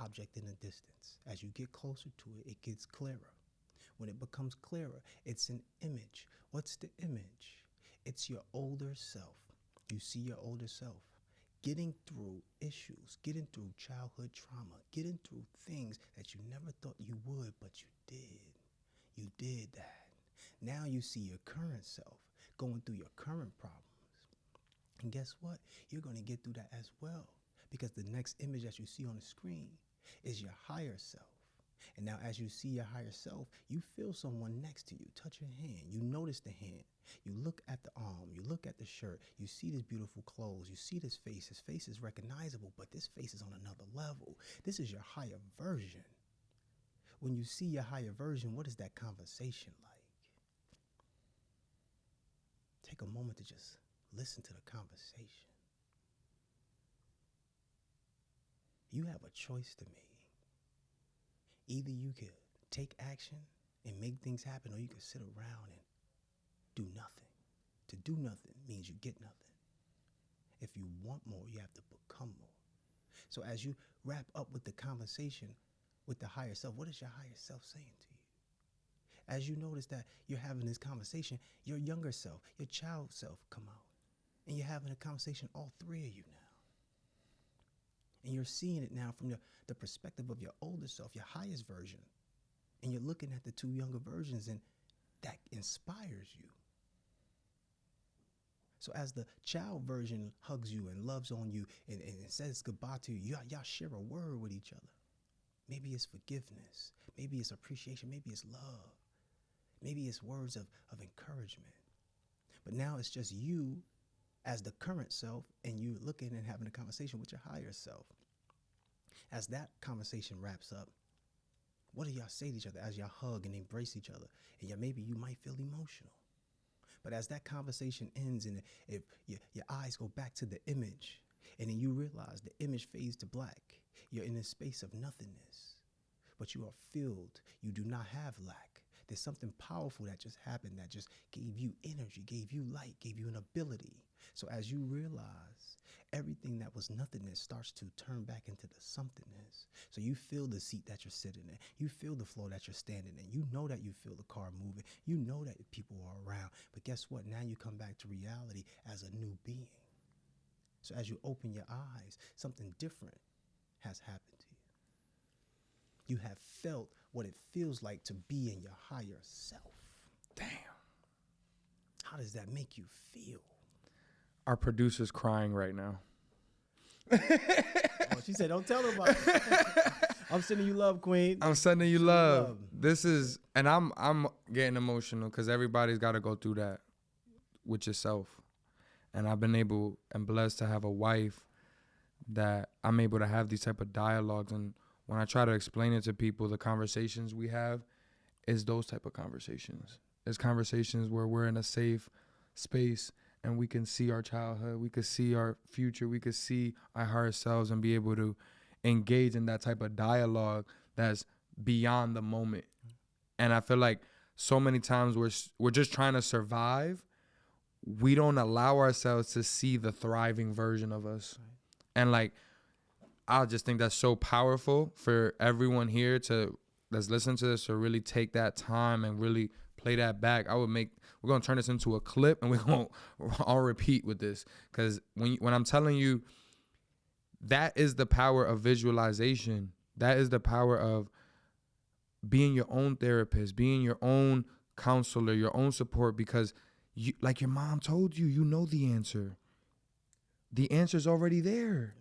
object in the distance. As you get closer to it, it gets clearer. When it becomes clearer, it's an image. What's the image? It's your older self. You see your older self getting through issues, getting through childhood trauma, getting through things that you never thought you would, but you did. You did that. Now you see your current self going through your current problems. And guess what? You're going to get through that as well, because the next image that you see on the screen is your higher self. And now as you see your higher self, you feel someone next to you touch your hand. You notice the hand. You look at the arm. You look at the shirt. You see this beautiful clothes. You see this face. His face is recognizable, but this face is on another level. This is your higher version. When you see your higher version, what is that conversation like? Take a moment to just listen to the conversation. You have a choice to make. Either you could take action and make things happen, or you could sit around and do nothing. To do nothing means you get nothing. If you want more, you have to become more. So as you wrap up with the conversation with the higher self, what is your higher self saying to you? As you notice that you're having this conversation, your younger self, your child self come out. And you're having a conversation, all three of you now. And you're seeing it now from the perspective of your older self, your highest version. And you're looking at the two younger versions, and that inspires you. So as the child version hugs you and loves on you and says goodbye to you, y'all share a word with each other. Maybe it's forgiveness. Maybe it's appreciation. Maybe it's love. Maybe it's words of encouragement. But now it's just you as the current self, and you looking and having a conversation with your higher self. As that conversation wraps up, what do y'all say to each other as y'all hug and embrace each other? And maybe you might feel emotional. But as that conversation ends and if your eyes go back to the image, and then you realize the image fades to black, you're in a space of nothingness, but you are filled. You do not have lack. There's something powerful that just happened that just gave you energy, gave you light, gave you an ability. So as you realize everything that was nothingness starts to turn back into the somethingness. So you feel the seat that you're sitting in. You feel the floor that you're standing in. You know that you feel the car moving. You know that people are around. But guess what? Now you come back to reality as a new being. So as you open your eyes, something different has happened to you. You have felt what it feels like to be in your higher self. Damn. How does that make you feel? Our producer's crying right now. Oh, she said, don't tell her about it. I'm sending you love, Queen. I'm sending you love. This is, and I'm getting emotional because everybody's got to go through that with yourself. And I've been able and blessed to have a wife that I'm able to have these type of dialogues. And when I try to explain it to people, the conversations we have is those type of conversations. It's conversations where we're in a safe space and we can see our childhood, we could see our future, we could see our higher selves and be able to engage in that type of dialogue that's beyond the moment. And I feel like so many times we're just trying to survive. We don't allow ourselves to see the thriving version of us. Right. And like, I just think that's so powerful for everyone here that's listening to this to really take that time and really play that back. We're going to turn this into a clip and we're going to all repeat with this. Because when I'm telling you, that is the power of visualization. That is the power of being your own therapist, being your own counselor, your own support, because you, like your mom told you, you know the answer. The answer's already there.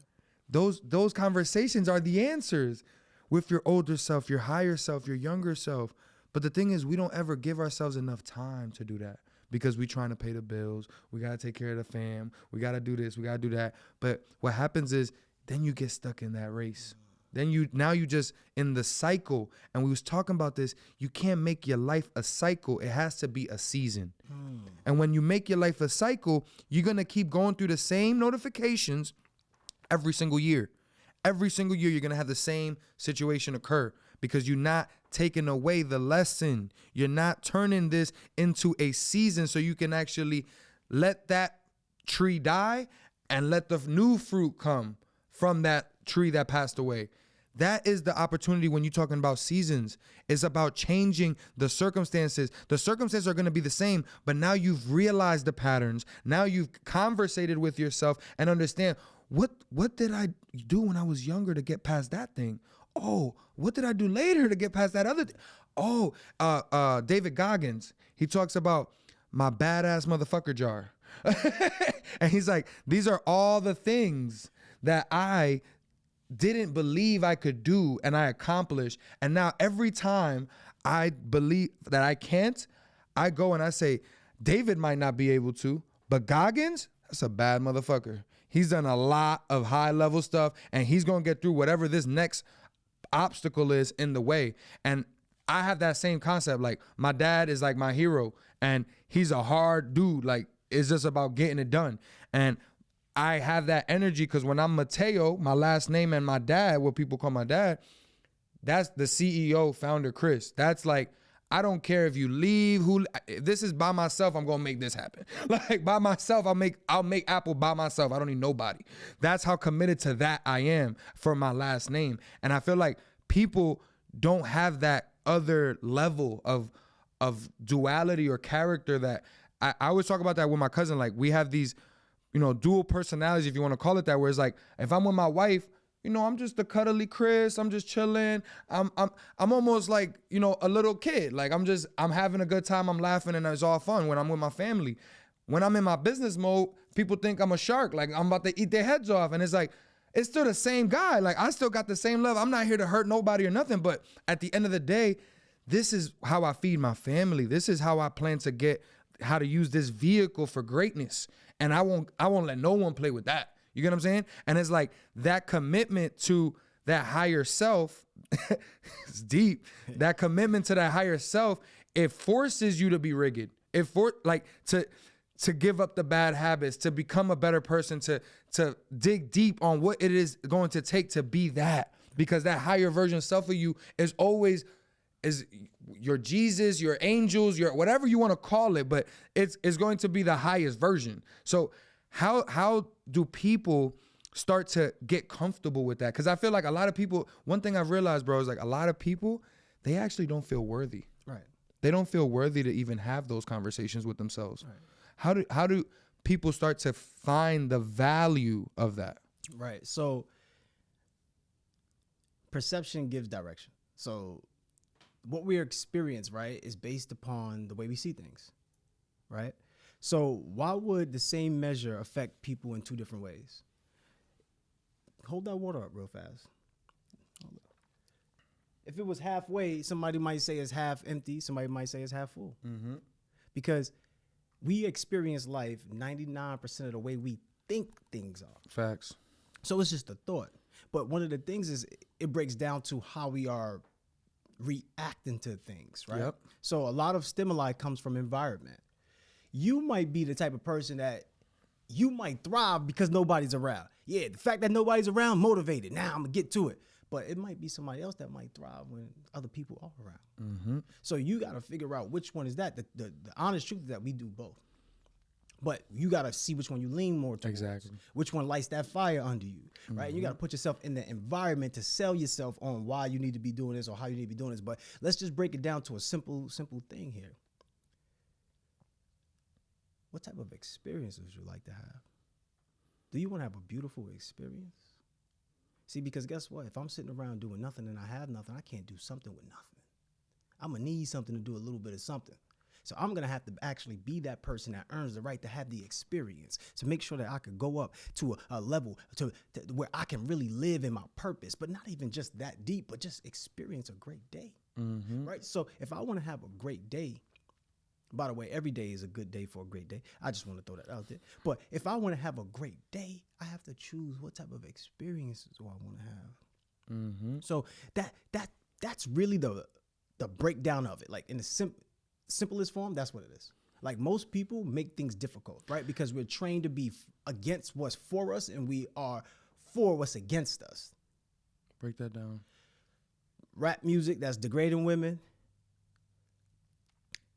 Those conversations are the answers with your older self, your higher self, your younger self. But the thing is, we don't ever give ourselves enough time to do that because we're trying to pay the bills. We got to take care of the fam. We got to do this. We got to do that. But what happens is then you get stuck in that race. Then you just in the cycle. And we was talking about this. You can't make your life a cycle. It has to be a season. And when you make your life a cycle, you're going to keep going through the same notifications every single year. Every single year, you're going to have the same situation occur because you're not taking away the lesson. You're not turning this into a season so you can actually let that tree die and let the new fruit come from that tree that passed away. That is the opportunity when you're talking about seasons. It's about changing the circumstances. The circumstances are going to be the same, but now you've realized the patterns. Now you've conversated with yourself and understand, what did I do when I was younger to get past that thing? Oh, what did I do later to get past that other thing? Oh, David Goggins, he talks about my badass motherfucker jar. And he's like, these are all the things that I didn't believe I could do and I accomplished. And now every time I believe that I can't, I go and I say, David might not be able to, but Goggins, that's a bad motherfucker. He's done a lot of high level stuff and he's going to get through whatever this next obstacle is in the way. And I have that same concept. Like my dad is like my hero and he's a hard dude. Like it's just about getting it done. And I have that energy because when I'm Mateo, my last name, and my dad, what people call my dad, that's the CEO, founder, Chris. That's like, I don't care if you leave, if this is by myself, I'm gonna make this happen. Like by myself, I'll make Apple by myself. I don't need nobody. That's how committed to that I am for my last name. And I feel like people don't have that other level of duality or character that I always talk about that with my cousin. Like we have these, dual personalities, if you want to call it that, where it's like, if I'm with my wife, I'm just the cuddly Chris. I'm just chilling. I'm almost like, a little kid. Like I'm having a good time. I'm laughing and it's all fun when I'm with my family. When I'm in my business mode, people think I'm a shark. Like I'm about to eat their heads off. And it's like, it's still the same guy. Like I still got the same love. I'm not here to hurt nobody or nothing. But at the end of the day, this is how I feed my family. This is how I plan to get how to use this vehicle for greatness. And I won't let no one play with that. You get what I'm saying? And it's like that commitment to that higher self, it's deep. That commitment to that higher self, it forces you to be rigid. To give up the bad habits, to become a better person, to dig deep on what it is going to take to be that. Because that higher version of self of you is always your Jesus, your angels, your whatever you want to call it, but it's going to be the highest version. So how do people start to get comfortable with that? Because I feel like a lot of people, one thing I've realized, bro, is like a lot of people, they actually don't feel worthy. Right. They don't feel worthy to even have those conversations with themselves. Right. How do people start to find the value of that? Right. So perception gives direction. So what we experience, right, is based upon the way we see things, right? So why would the same measure affect people in two different ways? Hold that water up real fast. If it was halfway, somebody might say it's half empty. Somebody might say it's half full. Mm-hmm. Because we experience life 99% of the way we think things are. Facts. So it's just a thought. But one of the things is it breaks down to how we are reacting to things, right? Yep. So a lot of stimuli comes from environment. You might be the type of person that you might thrive because nobody's around. Yeah, the fact that nobody's around, motivated. Now I'm gonna get to it. But it might be somebody else that might thrive when other people are around. Mm-hmm. So you got to figure out which one is that. The honest truth is that we do both. But you got to see which one you lean more towards. Exactly. Which one lights that fire under you, right? You got to put yourself in the environment to sell yourself on why you need to be doing this or how you need to be doing this. But let's just break it down to a simple thing here. What type of experiences would you like to have? Do you want to have a beautiful experience? See, because guess what? If I'm sitting around doing nothing and I have nothing, I can't do something with nothing. I'm going to need something to do a little bit of something. So I'm going to have to actually be that person that earns the right to have the experience to make sure that I could go up to a level to where I can really live in my purpose, but not even just that deep, but just experience a great day, right? So if I want to have a great day, by the way, every day is a good day for a great day. I just want to throw that out there. But if I want to have a great day, I have to choose what type of experiences do I want to have. Mm-hmm. So that's really the breakdown of it. Like in the simplest form, that's what it is. Like most people make things difficult, right? Because we're trained to be against what's for us and we are for what's against us. Break that down. Rap music that's degrading women,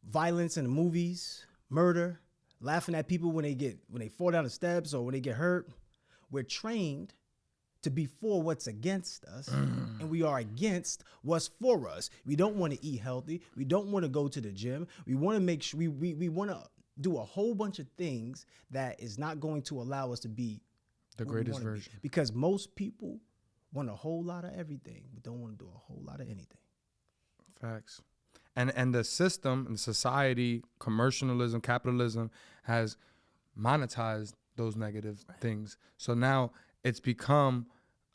violence in the movies, murder, laughing at people when they fall down the steps or when they get hurt. We're trained to be for what's against us, and we are against what's for us. We don't want to eat healthy. We don't want to go to the gym. We want to make sure we want to do a whole bunch of things that is not going to allow us to be The greatest version. Because most people want a whole lot of everything, but don't want to do a whole lot of anything. Facts. And the system and society, commercialism, capitalism has monetized those negative things. So now it's become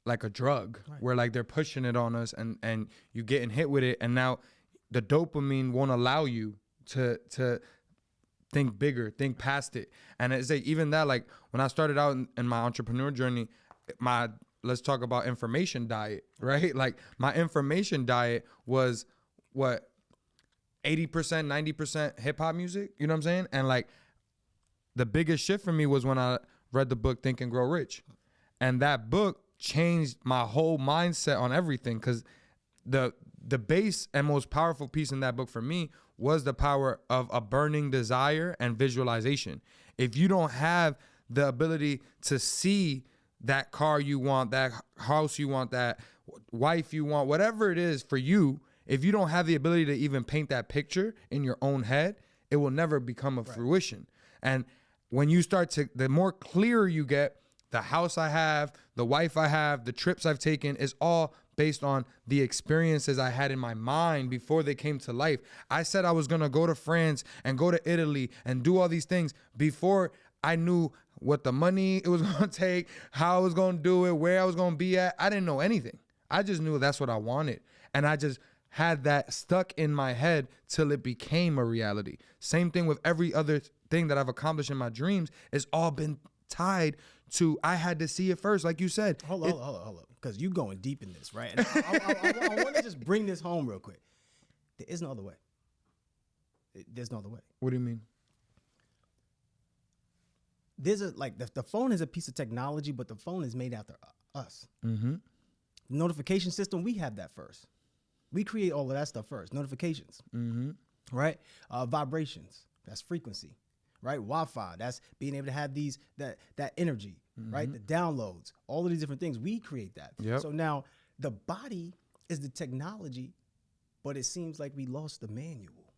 like a drug where like they're pushing it on us and you getting hit with it. And now the dopamine won't allow you to think bigger, think past it. And it's like even that, like when I started out in my entrepreneur journey, let's talk about information diet, right? Like my information diet was what? 80%, 90% hip hop music, you know what I'm saying? And like the biggest shift for me was when I read the book Think and Grow Rich. And that book changed my whole mindset on everything, because the base and most powerful piece in that book for me was the power of a burning desire and visualization. If you don't have the ability to see that car you want, that house you want, that wife you want, whatever it is for you, if you don't have the ability to even paint that picture in your own head, it will never become a fruition. And when you start to, the more clearer you get, the house I have, the wife I have, the trips I've taken is all based on the experiences I had in my mind before they came to life. I said I was going to go to France and go to Italy and do all these things before I knew what the money it was going to take, how I was going to do it, where I was going to be at. I didn't know anything. I just knew that's what I wanted. And I just had that stuck in my head till it became a reality. Same thing with every other thing that I've accomplished in my dreams. It's all been tied to, I had to see it first, like you said. Hold up, because you going deep in this, right? And I want to just bring this home real quick. There is no other way. There's no other way. What do you mean? There's the phone is a piece of technology, but the phone is made after us. Mm-hmm. The notification system, we have that first. We create all of that stuff first. Notifications, right? Vibrations, that's frequency, right? Wi-Fi, that's being able to have that energy, right? The downloads, all of these different things, we create that. Yep. So now the body is the technology, but it seems like we lost the manual.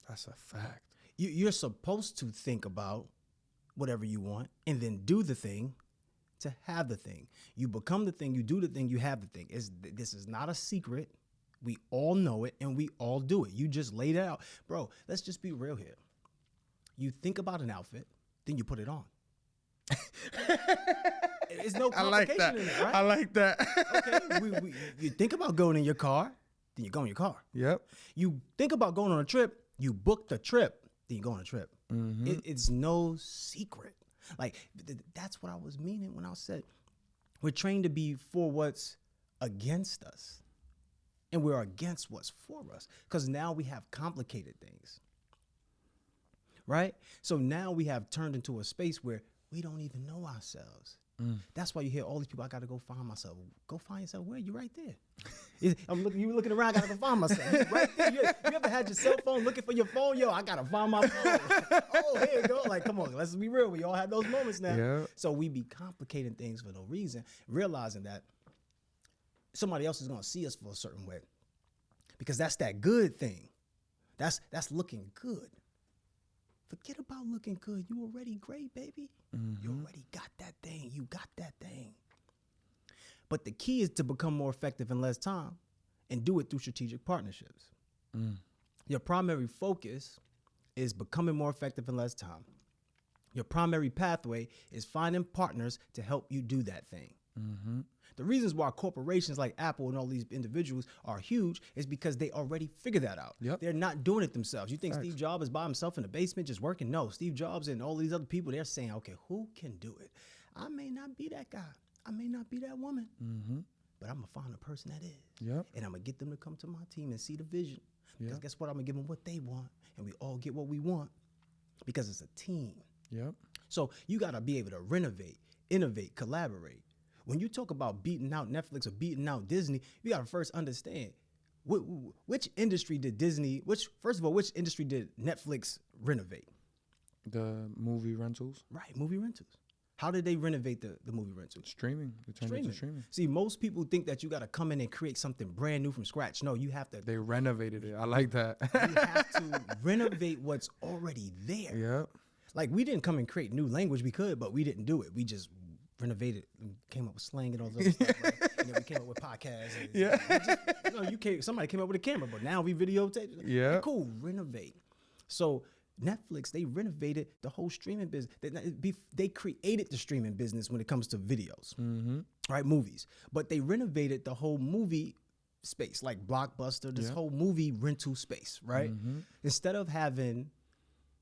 That's a fact. You're supposed to think about whatever you want and then do the thing to have the thing. You become the thing, you do the thing, you have the thing. This is not a secret. We all know it and we all do it. You just laid it out. Bro, let's just be real here. You think about an outfit, then you put it on. There's no complication in it, right? I like that. Okay, you think about going in your car, then you go in your car. Yep. You think about going on a trip, you book the trip, then you go on a trip. It's no secret. Like, that's what I was meaning when I said we're trained to be for what's against us. And we're against what's for us. Because now we have complicated things. Right? So now we have turned into a space where we don't even know ourselves. That's why you hear all these people, I got to go find myself. Go find yourself. Where? You right there. You looking around, I got to go find myself. You right there. You ever had your cell phone looking for your phone? Yo, I got to find my phone. Oh, here you go. Like, come on, let's be real. We all have those moments now. Yeah. So we be complicating things for no reason, realizing that somebody else is going to see us for a certain way. Because that's that good thing. That's looking good. Forget about looking good. You already great, baby. You already got that thing. You got that thing. But the key is to become more effective in less time and do it through strategic partnerships. Your primary focus is becoming more effective in less time. Your primary pathway is finding partners to help you do that thing. The reasons why corporations like Apple and all these individuals are huge is because they already figured that out. Yep. They're not doing it themselves. You think Facts. Steve Jobs is by himself in the basement just working? No, Steve Jobs and all these other people, they're saying, okay, who can do it? I may not be that guy. I may not be that woman, but I'm going to find a person that is. Yep. And I'm going to get them to come to my team and see the vision. Because Yep. guess what? I'm going to give them what they want, and we all get what we want because it's a team. Yep. So you got to be able to renovate, innovate, collaborate. When you talk about beating out Netflix or beating out Disney, you got to first understand which industry did first of all, which industry did Netflix renovate? The movie rentals. Right, movie rentals. How did they renovate the movie rentals? Streaming. They turned it to streaming. See, most people think that you got to come in and create something brand new from scratch. No, you have to. They renovated it. I like that. You have to renovate what's already there. Yep. Like, we didn't come and create new language. We could, but we didn't do it. We just renovated and came up with slang and all those stuff. Right? And then we came up with podcasts. And somebody came up with a camera, but now we videotape. Yeah. Cool, renovate. So Netflix, they renovated the whole streaming business. They created the streaming business when it comes to videos, right? Movies. But they renovated the whole movie space, like Blockbuster, this whole movie rental space, right? Instead of having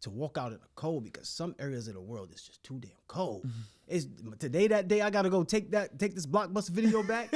to walk out in the cold, because some areas of the world is just too damn cold. It's that day I gotta go take this Blockbuster video back.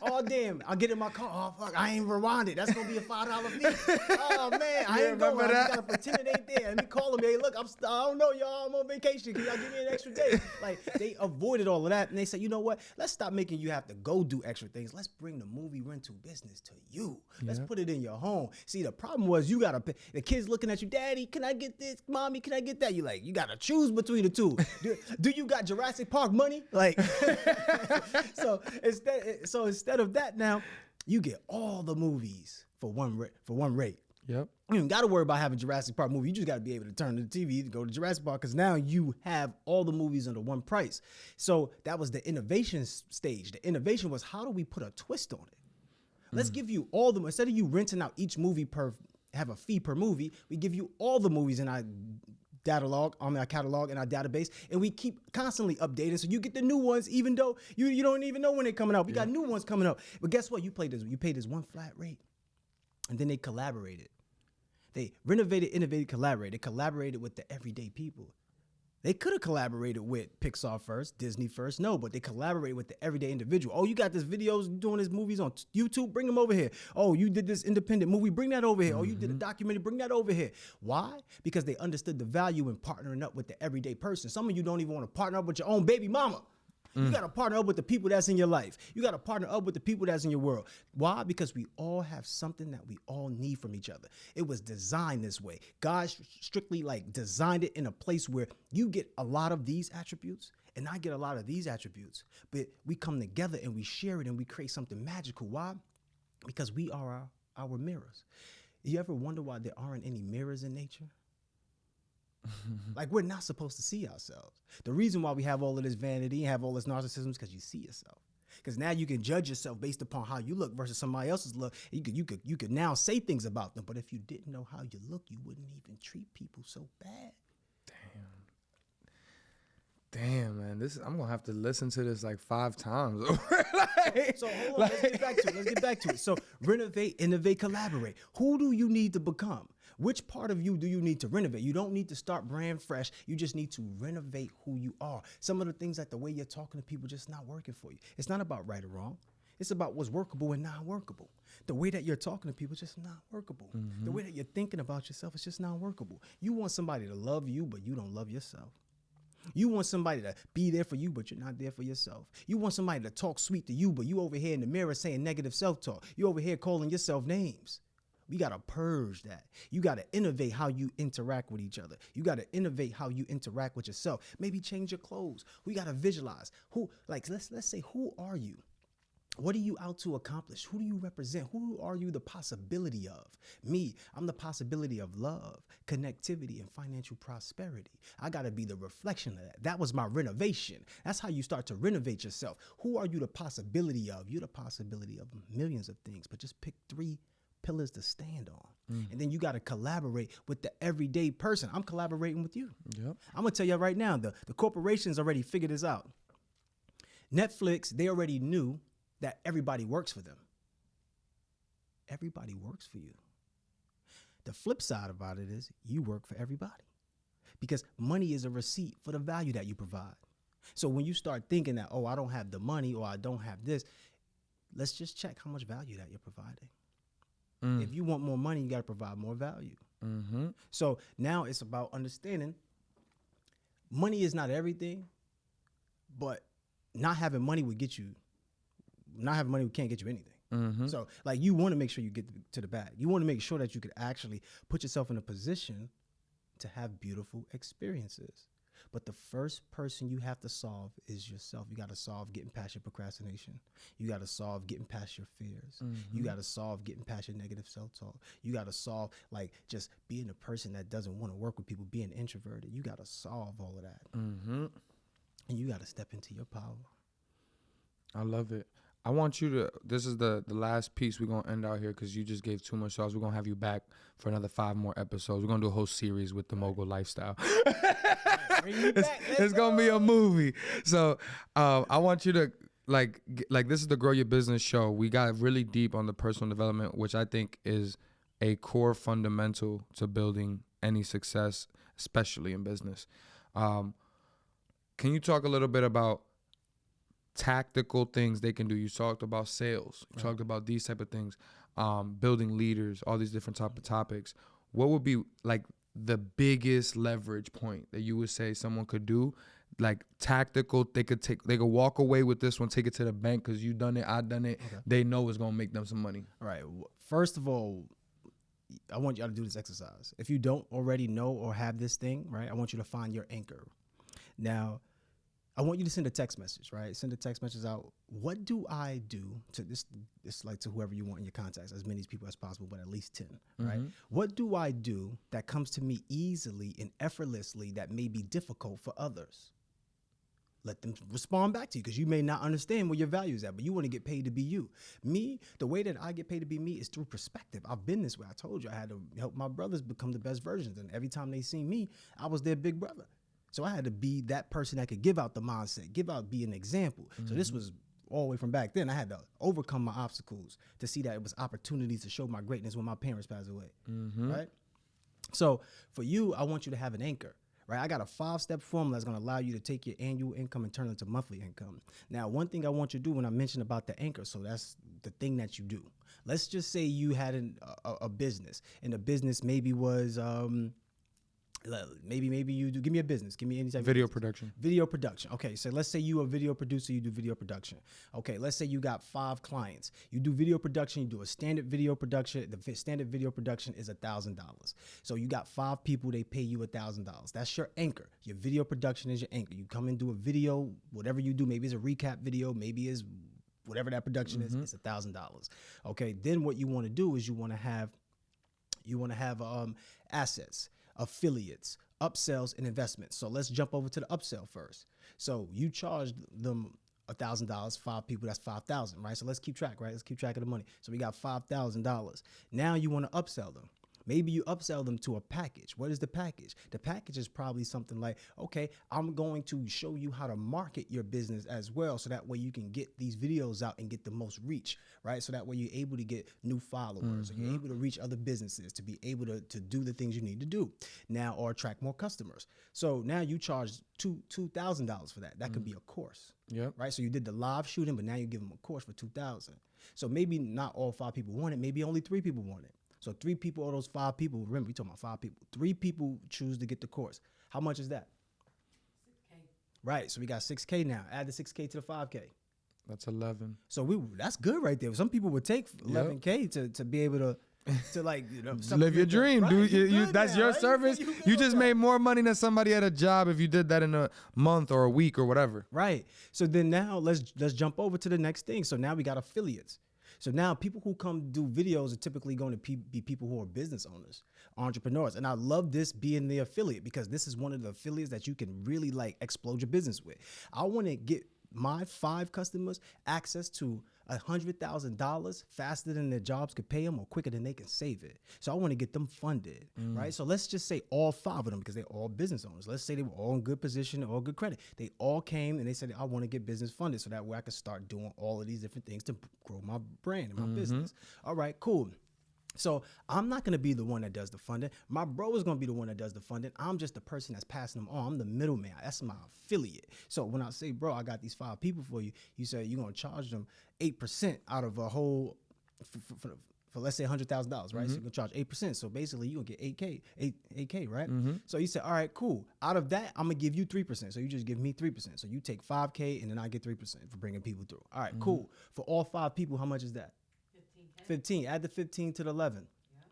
Oh damn, I'll get in my car. Oh fuck, I ain't rewinded. That's gonna be a $5 fee. Oh man, I ain't going. I just gotta pretend it ain't there. And me calling me, hey look, I don't know y'all, I'm on vacation. Can y'all give me an extra day? Like, they avoided all of that, and they said, you know what? Let's stop making you have to go do extra things. Let's bring the movie rental business to you. Let's put it in your home. See, the problem was you gotta pay. The kids looking at you, Daddy, can I get this? Mommy, can I get that? You gotta choose between the two. Do you got Jurassic Park money? Like, so instead of that, now you get all the movies for one rate. Yep. You don't got to worry about having Jurassic Park movie. You just got to be able to turn to the TV to go to Jurassic Park, because now you have all the movies under one price. So that was the innovation stage. The innovation was, how do we put a twist on it? Let's give you all the, instead of you renting out each movie have a fee per movie, we give you all the movies in our catalog, in our database, and we keep constantly updating, so you get the new ones, even though you don't even know when they're coming out. We got new ones coming up. But guess what? You paid this one flat rate, and then they collaborated. They renovated, innovated, collaborated. They collaborated with the everyday people. They could have collaborated with Pixar first, Disney first. No, but they collaborated with the everyday individual. Oh, you got this videos doing these movies on YouTube? Bring them over here. Oh, you did this independent movie? Bring that over here. Oh, you did a documentary? Bring that over here. Why? Because they understood the value in partnering up with the everyday person. Some of you don't even want to partner up with your own baby mama. You got to partner up with the people that's in your life. You got to partner up with the people that's in your world. Why? Because we all have something that we all need from each other. It was designed this way. God strictly like designed it in a place where you get a lot of these attributes and I get a lot of these attributes, but we come together and we share it and we create something magical. Why? Because we are our mirrors. You ever wonder why there aren't any mirrors in nature? Like, we're not supposed to see ourselves. The reason why we have all of this vanity and have all this narcissism is because you see yourself. Because now you can judge yourself based upon how you look versus somebody else's look. You could now say things about them, but if you didn't know how you look, you wouldn't even treat people so bad. Damn, man. I'm gonna have to listen to this like 5 times. So hold on, let's get back to it. So renovate, innovate, collaborate. Who do you need to become? Which part of you do you need to renovate? You don't need to start brand fresh. You just need to renovate who you are. Some of the things, like the way you're talking to people, just not working for you. It's not about right or wrong. It's about what's workable and not workable. The way that you're talking to people is just not workable. The way that you're thinking about yourself is just not workable. You want somebody to love you, but you don't love yourself. You want somebody to be there for you, but you're not there for yourself. You want somebody to talk sweet to you, but you over here in the mirror saying negative self-talk. You over here calling yourself names. We got to purge that. You got to innovate how you interact with each other. You got to innovate how you interact with yourself. Maybe change your clothes. We got to visualize who, like, let's say, who are you? What are you out to accomplish? Who do you represent? Who are you the possibility of? Me, I'm the possibility of love, connectivity, and financial prosperity. I got to be the reflection of that. That was my renovation. That's how you start to renovate yourself. Who are you the possibility of? You're the possibility of millions of things, but just pick 3 pillars to stand on. And then you got to collaborate with the everyday person. I'm collaborating with you. Yep. I'm going to tell you right now, the corporations already figured this out. Netflix, they already knew that everybody works for them. Everybody works for you. The flip side about it is you work for everybody, because money is a receipt for the value that you provide. So when you start thinking that, oh, I don't have the money or I don't have this, let's just check how much value that you're providing. If you want more money, you got to provide more value. So now it's about understanding money is not everything, but not having money would get you. Not having money can't get you anything. So like, you want to make sure you get to the bag. You want to make sure that you could actually put yourself in a position to have beautiful experiences. But the first person you have to solve is yourself. You got to solve getting past your procrastination. You got to solve getting past your fears. You got to solve getting past your negative self-talk. You got to solve like just being a person that doesn't want to work with people, being introverted. You got to solve all of that. And you got to step into your power. I love it. I want you to, this is the last piece we're going to end out here, because you just gave too much sauce. We're going to have you back for another 5 more episodes. We're going to do a whole series with the Mogul lifestyle. It's going to be a movie. So I want you to, like this is the Grow Your Business show. We got really deep on the personal development, which I think is a core fundamental to building any success, especially in business. Can you talk a little bit about tactical things they can do? You talked about sales, you talked about these type of things, building leaders, all these different type of topics. What would be like the biggest leverage point that you would say someone could do, like tactical, they could walk away with this one, take it to the bank because you done it, I done it. They know it's gonna make them some money. All right. First of all, I want y'all to do this exercise. If you don't already know or have this thing, right, I want you to find your anchor. Now, I want you to send a text message, right? Send a text message out. What do I do to this? It's like to whoever you want in your contacts, as many people as possible, but at least 10, right? What do I do that comes to me easily and effortlessly that may be difficult for others? Let them respond back to you, because you may not understand where your value is at, but you want to get paid to be you. Me, the way that I get paid to be me is through perspective. I've been this way. I told you I had to help my brothers become the best versions, and every time they see me, I was their big brother. So I had to be that person that could give out the mindset, be an example. So this was all the way from back then. I had to overcome my obstacles to see that it was opportunities to show my greatness when my parents passed away, right? So for you, I want you to have an anchor, right? I got a 5-step formula that's going to allow you to take your annual income and turn it into monthly income. Now, one thing I want you to do when I mention about the anchor, so that's the thing that you do. Let's just say you had a business, and the business maybe was Maybe you do. Give me a business. Give me any type of Video business. production. Video production. Okay, so let's say you a video producer, you do video production. Okay, let's say you got 5 clients. You do video production, you do a standard video production. The standard video production is $1,000. So you got 5 people, they pay you $1,000. That's your anchor. Your video production is your anchor. You come and do a video, whatever you do, maybe it's a recap video, maybe it's whatever that production is, it's $1,000. Okay, then what you want to do is you want to have assets, affiliates, upsells, and investments. So let's jump over to the upsell first. So you charged them $1,000, 5 people, that's 5,000, right? So let's keep track, right? Let's keep track of the money. So we got $5,000. Now you want to upsell them. Maybe you upsell them to a package. What is the package? The package is probably something like, okay, I'm going to show you how to market your business as well. So that way you can get these videos out and get the most reach, right? So that way you're able to get new followers, or you're able to reach other businesses to be able to do the things you need to do now, or attract more customers. So now you charge $2,000 for that. That could be a course, right? So you did the live shooting, but now you give them a course for $2,000. So maybe not all 5 people want it. Maybe only 3 people want it. So 3 people, of those 5 people, remember, we talking about 5 people. 3 people choose to get the course. How much is that? 6K. Right. So we got 6K now. Add the 6K to the 5K. That's 11. So that's good right there. Some people would take 11K to be able to like, Live your dream, right, dude. you That's now, your right? service. You just made more money than somebody at a job if you did that in a month or a week or whatever. Right. So then now let's jump over to the next thing. So now we got affiliates. So now people who come do videos are typically going to be people who are business owners, entrepreneurs. And I love this being the affiliate, because this is one of the affiliates that you can really like explode your business with. I want to get my 5 customers access to $100,000 faster than their jobs could pay them, or quicker than they can save it. So I want to get them funded, right? So let's just say all 5 of them, because they're all business owners. Let's say they were all in good position, all good credit. They all came and they said, I want to get business funded so that way I can start doing all of these different things to grow my brand and my business. All right, cool. So I'm not going to be the one that does the funding. My bro is going to be the one that does the funding. I'm just the person that's passing them on. I'm the middleman. That's my affiliate. So when I say, bro, I got these 5 people for you, you say you're going to charge them 8% out of a whole, for let's say $100,000, right? So you're going to charge 8%. So basically you're going to get 8K, right? So you say, all right, cool. Out of that, I'm going to give you 3%. So you just give me 3%. So you take 5K and then I get 3% for bringing people through. All right, cool. For all 5 people, how much is that? 15. Add the 15 to the 11. Yeah,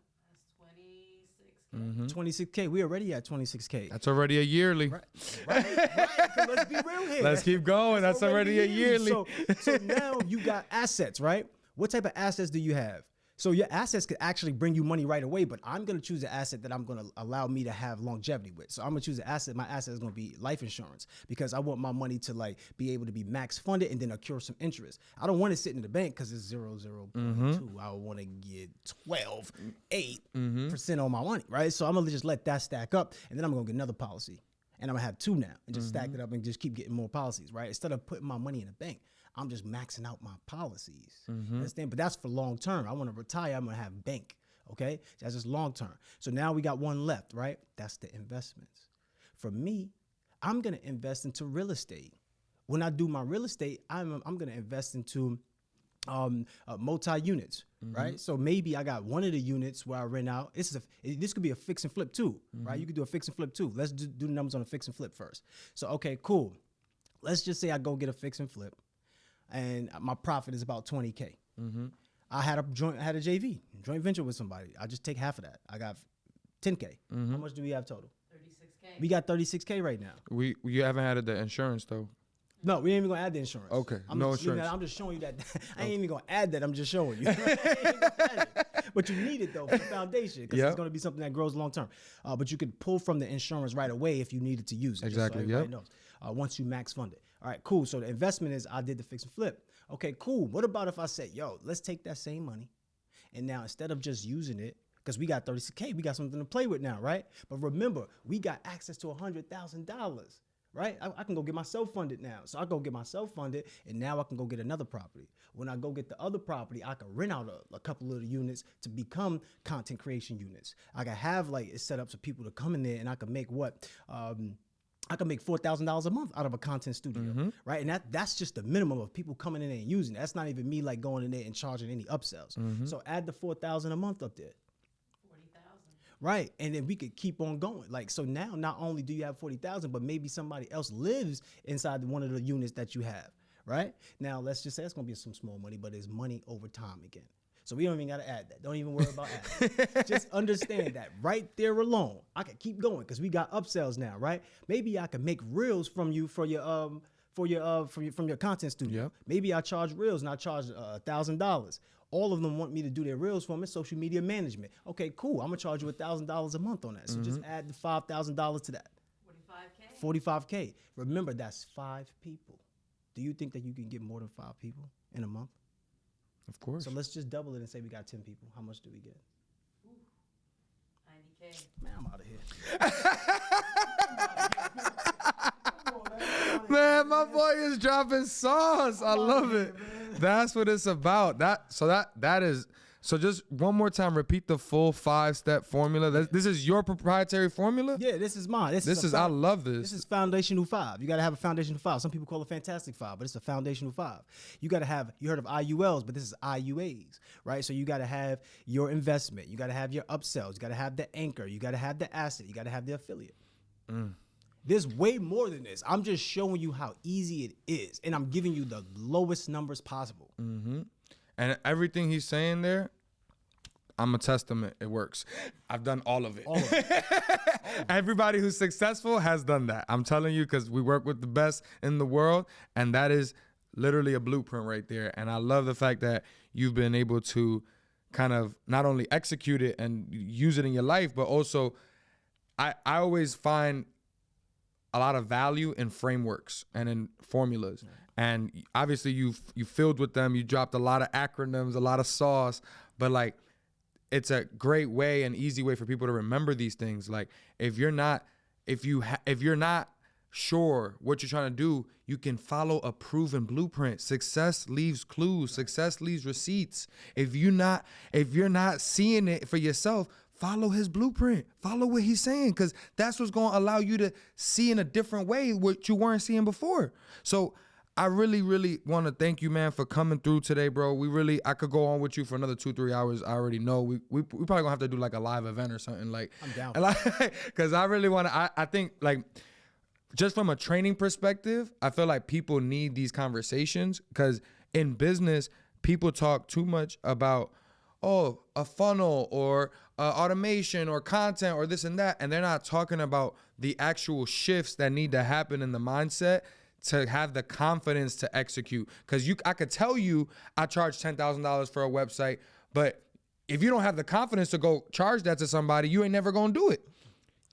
that's 26K. 26K. We already at 26K. That's already a yearly. Right. So let's be real here. Let's keep going. That's already a yearly. So now you got assets, right? What type of assets do you have? So your assets could actually bring you money right away, but I'm going to choose an asset that I'm going to allow me to have longevity with. So I'm going to choose an asset. My asset is going to be life insurance, because I want my money to like be able to be max funded and then accrue some interest. I don't want it sitting in the bank because it's 0.2. I want to get 8% on my money, right? So I'm going to just let that stack up, and then I'm going to get another policy. And I'm going to have 2 now and just stack it up and just keep getting more policies, right? Instead of putting my money in the bank, I'm just maxing out my policies. Understand? But that's for long term. I want to retire. I'm going to have bank. Okay? That's just long term. So now we got 1 left, right? That's the investments. For me, I'm going to invest into real estate. When I do my real estate, I'm going to invest into multi-units, right? So maybe I got one of the units where I rent out. This could be a fix and flip too, right? You could do a fix and flip too. Let's do the numbers on a fix and flip first. So, okay, cool. Let's just say I go get a fix and flip, and my profit is about 20K. I had a JV, joint venture with somebody. I just take half of that. I got 10K. How much do we have total? 36K. We got 36K right now. You haven't added the insurance though. No, we ain't even gonna add the insurance. Okay, I'm no just, insurance. I'm just showing you that. I ain't even gonna add that. I'm just showing you. But you need it though for the foundation, because it's gonna be something that grows long term. But you could pull from the insurance right away if you needed to use it. Exactly. Just so everybody knows. Once you max fund it. All right, cool. So the investment is I did the fix and flip. Okay, cool. What about if I said, yo, let's take that same money, and now instead of just using it, because we got 36K, we got something to play with now, right? But remember, we got access to $100,000. Right? I can go get myself funded now. So I go get myself funded, and now I can go get another property. When I go get the other property, I can rent out a couple of the units to become content creation units. I can have like it set up so people to come in there, and I can make I can make $4,000 a month out of a content studio, right? And that's just the minimum of people coming in there and using it. That's not even me like going in there and charging any upsells. So add the $4,000 a month up there. 40,000. Right. And then we could keep on going. Like, so now not only do you have 40,000, but maybe somebody else lives inside one of the units that you have. Right. Now, let's just say it's going to be some small money, but it's money over time again. So we don't even got to add that. Don't even worry about adding. Just understand that right there alone, I can keep going because we got upsells now, right? Maybe I can make reels from you from your content studio. Yep. Maybe I charge reels and I charge $1,000. All of them want me to do their reels for me, social media management. Okay, cool. I'm gonna charge you $1,000 a month on that. So just add the $5,000 to that. 45K. 45K. Remember, that's 5 people. Do you think that you can get more than 5 people in a month? Of course. So let's just double it and say we got 10 people. How much do we get? 90K. Man, I'm out of here. Man, my boy is dropping sauce. I love it. That's what it's about. That is. So just one more time, repeat the full 5-step formula. This is your proprietary formula? Yeah, this is mine. I love this. This is foundational 5. You got to have a foundational 5. Some people call it fantastic 5, but it's a foundational 5. You got to have, you heard of IULs, but this is IUAs, right? So you got to have your investment. You got to have your upsells. You got to have the anchor. You got to have the asset. You got to have the affiliate. There's way more than this. I'm just showing you how easy it is, and I'm giving you the lowest numbers possible. And everything he's saying there, I'm a testament. It works. I've done all of it. All of it. Everybody who's successful has done that. I'm telling you, because we work with the best in the world, and that is literally a blueprint right there. And I love the fact that you've been able to kind of not only execute it and use it in your life, but also I always find a lot of value in frameworks and in formulas. And obviously you filled with them. You dropped a lot of acronyms, a lot of sauce, but like, it's a great way and easy way for people to remember these things. Like if you're not sure what you're trying to do, you can follow a proven blueprint. Success leaves clues. Success leaves receipts. If you're not seeing it for yourself, follow his blueprint. Follow what he's saying, because that's what's going to allow you to see in a different way what you weren't seeing before. So I really, really want to thank you, man, for coming through today, bro. I could go on with you for another 2-3 hours. I already know. We probably gonna have to do like a live event or something. Like, I'm down. Because I really want to. I think like just from a training perspective, I feel like people need these conversations, because in business, people talk too much about a funnel or automation or content or this and that, and they're not talking about the actual shifts that need to happen in the mindset to have the confidence to execute. Because I could tell you I charge $10,000 for a website, but if you don't have the confidence to go charge that to somebody, you ain't never gonna do it.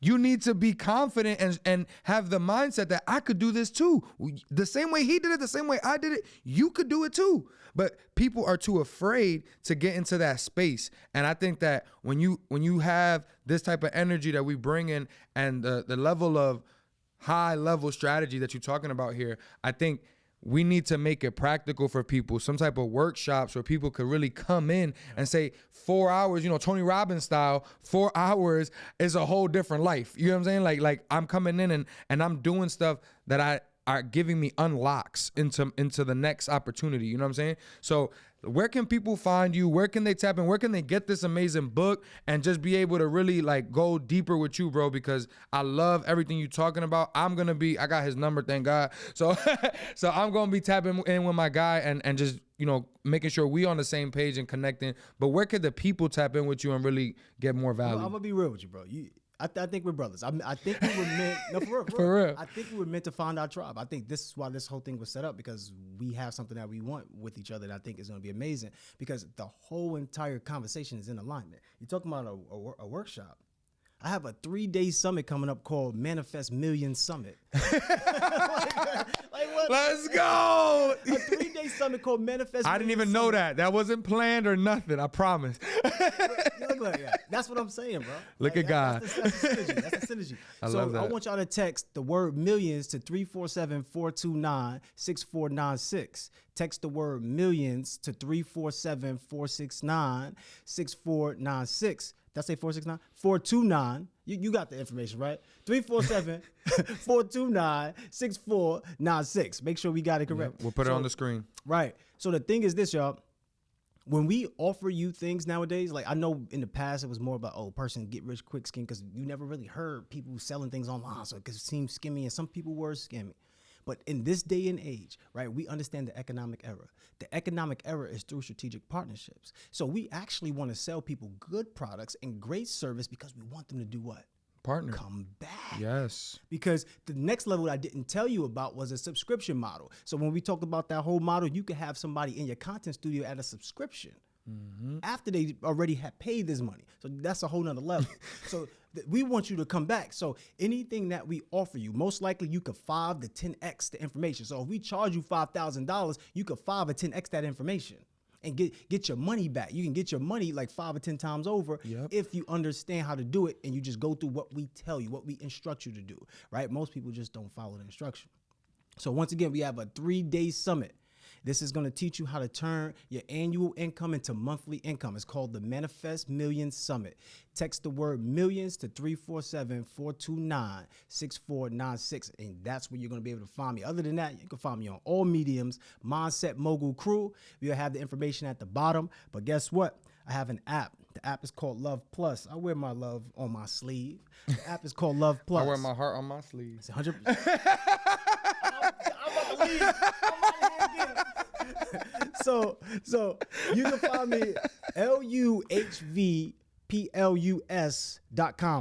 You need to be confident and have the mindset that I could do this too. The same way he did it, the same way I did it, you could do it too. But people are too afraid to get into that space. And I think that when you have this type of energy that we bring in, and the level of high level strategy that you're talking about here, I think we need to make it practical for people. Some type of workshops where people could really come in and say 4 hours, Tony Robbins style, 4 hours is a whole different life. You know what I'm saying? Like I'm coming in and I'm doing stuff that are giving me unlocks into the next opportunity. You know what I'm saying? So where can people find you? Where can they tap in? Where can they get this amazing book and just be able to really like go deeper with you, bro? Because I love everything you're talking about. I got his number, thank God. So I'm going to be tapping in with my guy and just, making sure we on the same page and connecting. But where could the people tap in with you and really get more value? I'm going to be real with you, bro. I think we're brothers. I think we were meant. No, for real. For real. I think we were meant to find our tribe. I think this is why this whole thing was set up, because we have something that we want with each other that I think is going to be amazing. Because the whole entire conversation is in alignment. You're talking about a workshop. I have a 3-day summit coming up called Manifest Millions Summit. Like what? Let's go. A 3-day summit called Manifest. I didn't even know that. That wasn't planned or nothing. I promise. Look like that. That's what I'm saying, bro. Look at God. That's the synergy. That's the synergy. I love that. I want y'all to text the word millions to 347-429-6496. Text the word millions to 347-469-6496. Did I say 469? 429. You got the information, right? 347-429-6496. Make sure we got it correct. Yeah, we'll put it on the screen. Right. So the thing is this, y'all. when we offer you things nowadays, like I know in the past it was more about, person get rich quick scheme, because you never really heard people selling things online, so it seemed skimmy, and some people were scamming. But in this day and age, right, we understand the economic era. The economic era is through strategic partnerships. So we actually want to sell people good products and great service because we want them to do what? Partner. Come back. Yes. Because the next level I didn't tell you about was a subscription model. So when we talked about that whole model, you could have somebody in your content studio at a subscription after they already had paid this money. So that's a whole nother level. So we want you to come back. So anything that we offer you, most likely you could 5 to 10x the information. So if we charge you $5,000, you could 5 or 10x that information and get your money back. You can get your money like 5 or 10 times over if you understand how to do it and you just go through what we tell you, what we instruct you to do, right? Most people just don't follow the instruction. So once again, we have a 3-day summit. This is going to teach you how to turn your annual income into monthly income. It's called the Manifest Millions Summit. Text the word millions to 347-429-6496, and that's where you're going to be able to find me. Other than that, you can find me on all mediums, Mindset Mogul Crew. We'll have the information at the bottom. But guess what? I have an app. The app is called Love Plus. I wear my love on my sleeve. The app is called Love Plus. I wear my heart on my sleeve. It's 100%. I'm about to leave. So you can find me LUHVPLUS.com,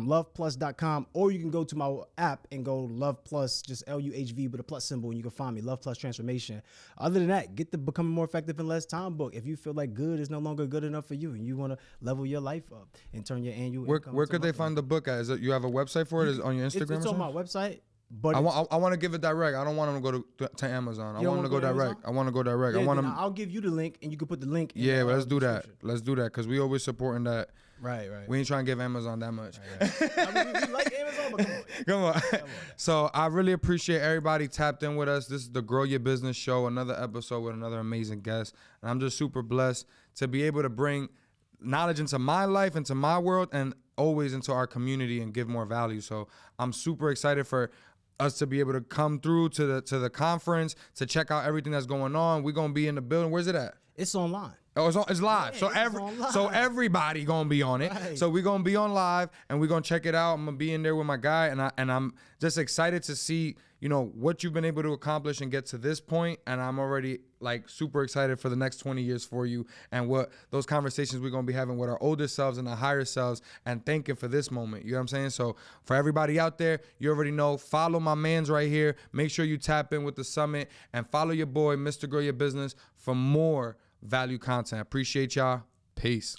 loveplus.com, or you can go to my app and go Love Plus, just LUHV with a plus symbol, and you can find me, Love Plus Transformation. Other than that, get to becoming more effective in less time book. If you feel like good is no longer good enough for you and you want to level your life up and turn your annual income Where into could they monthly. find the book at? Is it, you have a website for it? Is it on your Instagram? It's or on something? my website. But I want to give it direct. I don't want them to go to Amazon. I You don't want them to go wanna go to direct. Amazon? I want to go direct. yeah, I want then them. I'll give you the link and you can put the link in Yeah, the, let's do that. description. Let's do that because we always supporting that. Right. We ain't trying to give Amazon that much. I mean, we like Amazon, but come on. Come on. So I really appreciate everybody tapped in with us. This is the Grow Your Business Show, another episode with another amazing guest. And I'm just super blessed to be able to bring knowledge into my life, into my world, and always into our community and give more value. So I'm super excited for us to be able to come through to the conference, to check out everything that's going on. We're going to be in the building. Where's it at? It's online. Oh, it's live. Yeah, it's on live. So everybody gonna be on it. Right. So we're gonna be on live and we're gonna check it out. I'm gonna be in there with my guy, and I'm just excited to see, what you've been able to accomplish and get to this point. And I'm already like super excited for the next 20 years for you and what those conversations we're gonna be having with our older selves and our higher selves, and thanking for this moment. You know what I'm saying? So for everybody out there, you already know, follow my mans right here. Make sure you tap in with the summit and follow your boy, Mr. Grow Your Business, for more value content. Appreciate y'all. Peace.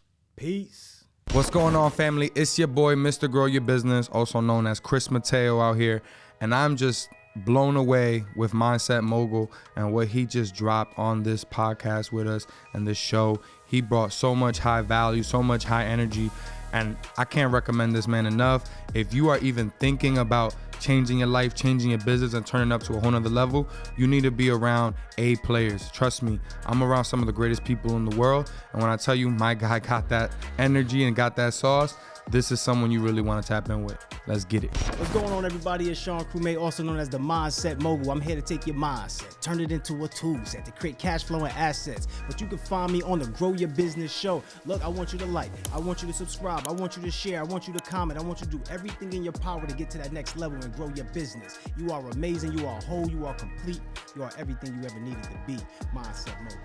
What's going on, family? It's your boy, Mr. Grow Your Business, also known as Chris Mateo out here. And I'm just blown away with Mindset Mogul and what he just dropped on this podcast with us and this show. He brought so much high value, so much high energy. And I can't recommend this man enough. If you are even thinking about changing your life, changing your business, and turning up to a whole nother level, you need to be around A players. Trust me, I'm around some of the greatest people in the world. And when I tell you my guy got that energy and got that sauce, this is someone you really want to tap in with. Let's get it. What's going on, everybody? It's Shaun Crummey, also known as the Mindset Mogul. I'm here to take your mindset, turn it into a toolset to create cash flow and assets. But you can find me on the Grow Your Business Show. Look, I want you to like, I want you to subscribe, I want you to share, I want you to comment, I want you to do everything in your power to get to that next level and grow your business. You are amazing, you are whole, you are complete, you are everything you ever needed to be. Mindset Mogul.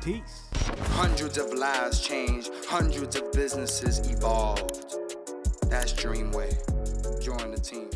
Peace. Hundreds of lives changed, hundreds of businesses evolved. That's Dreamway. Join the team.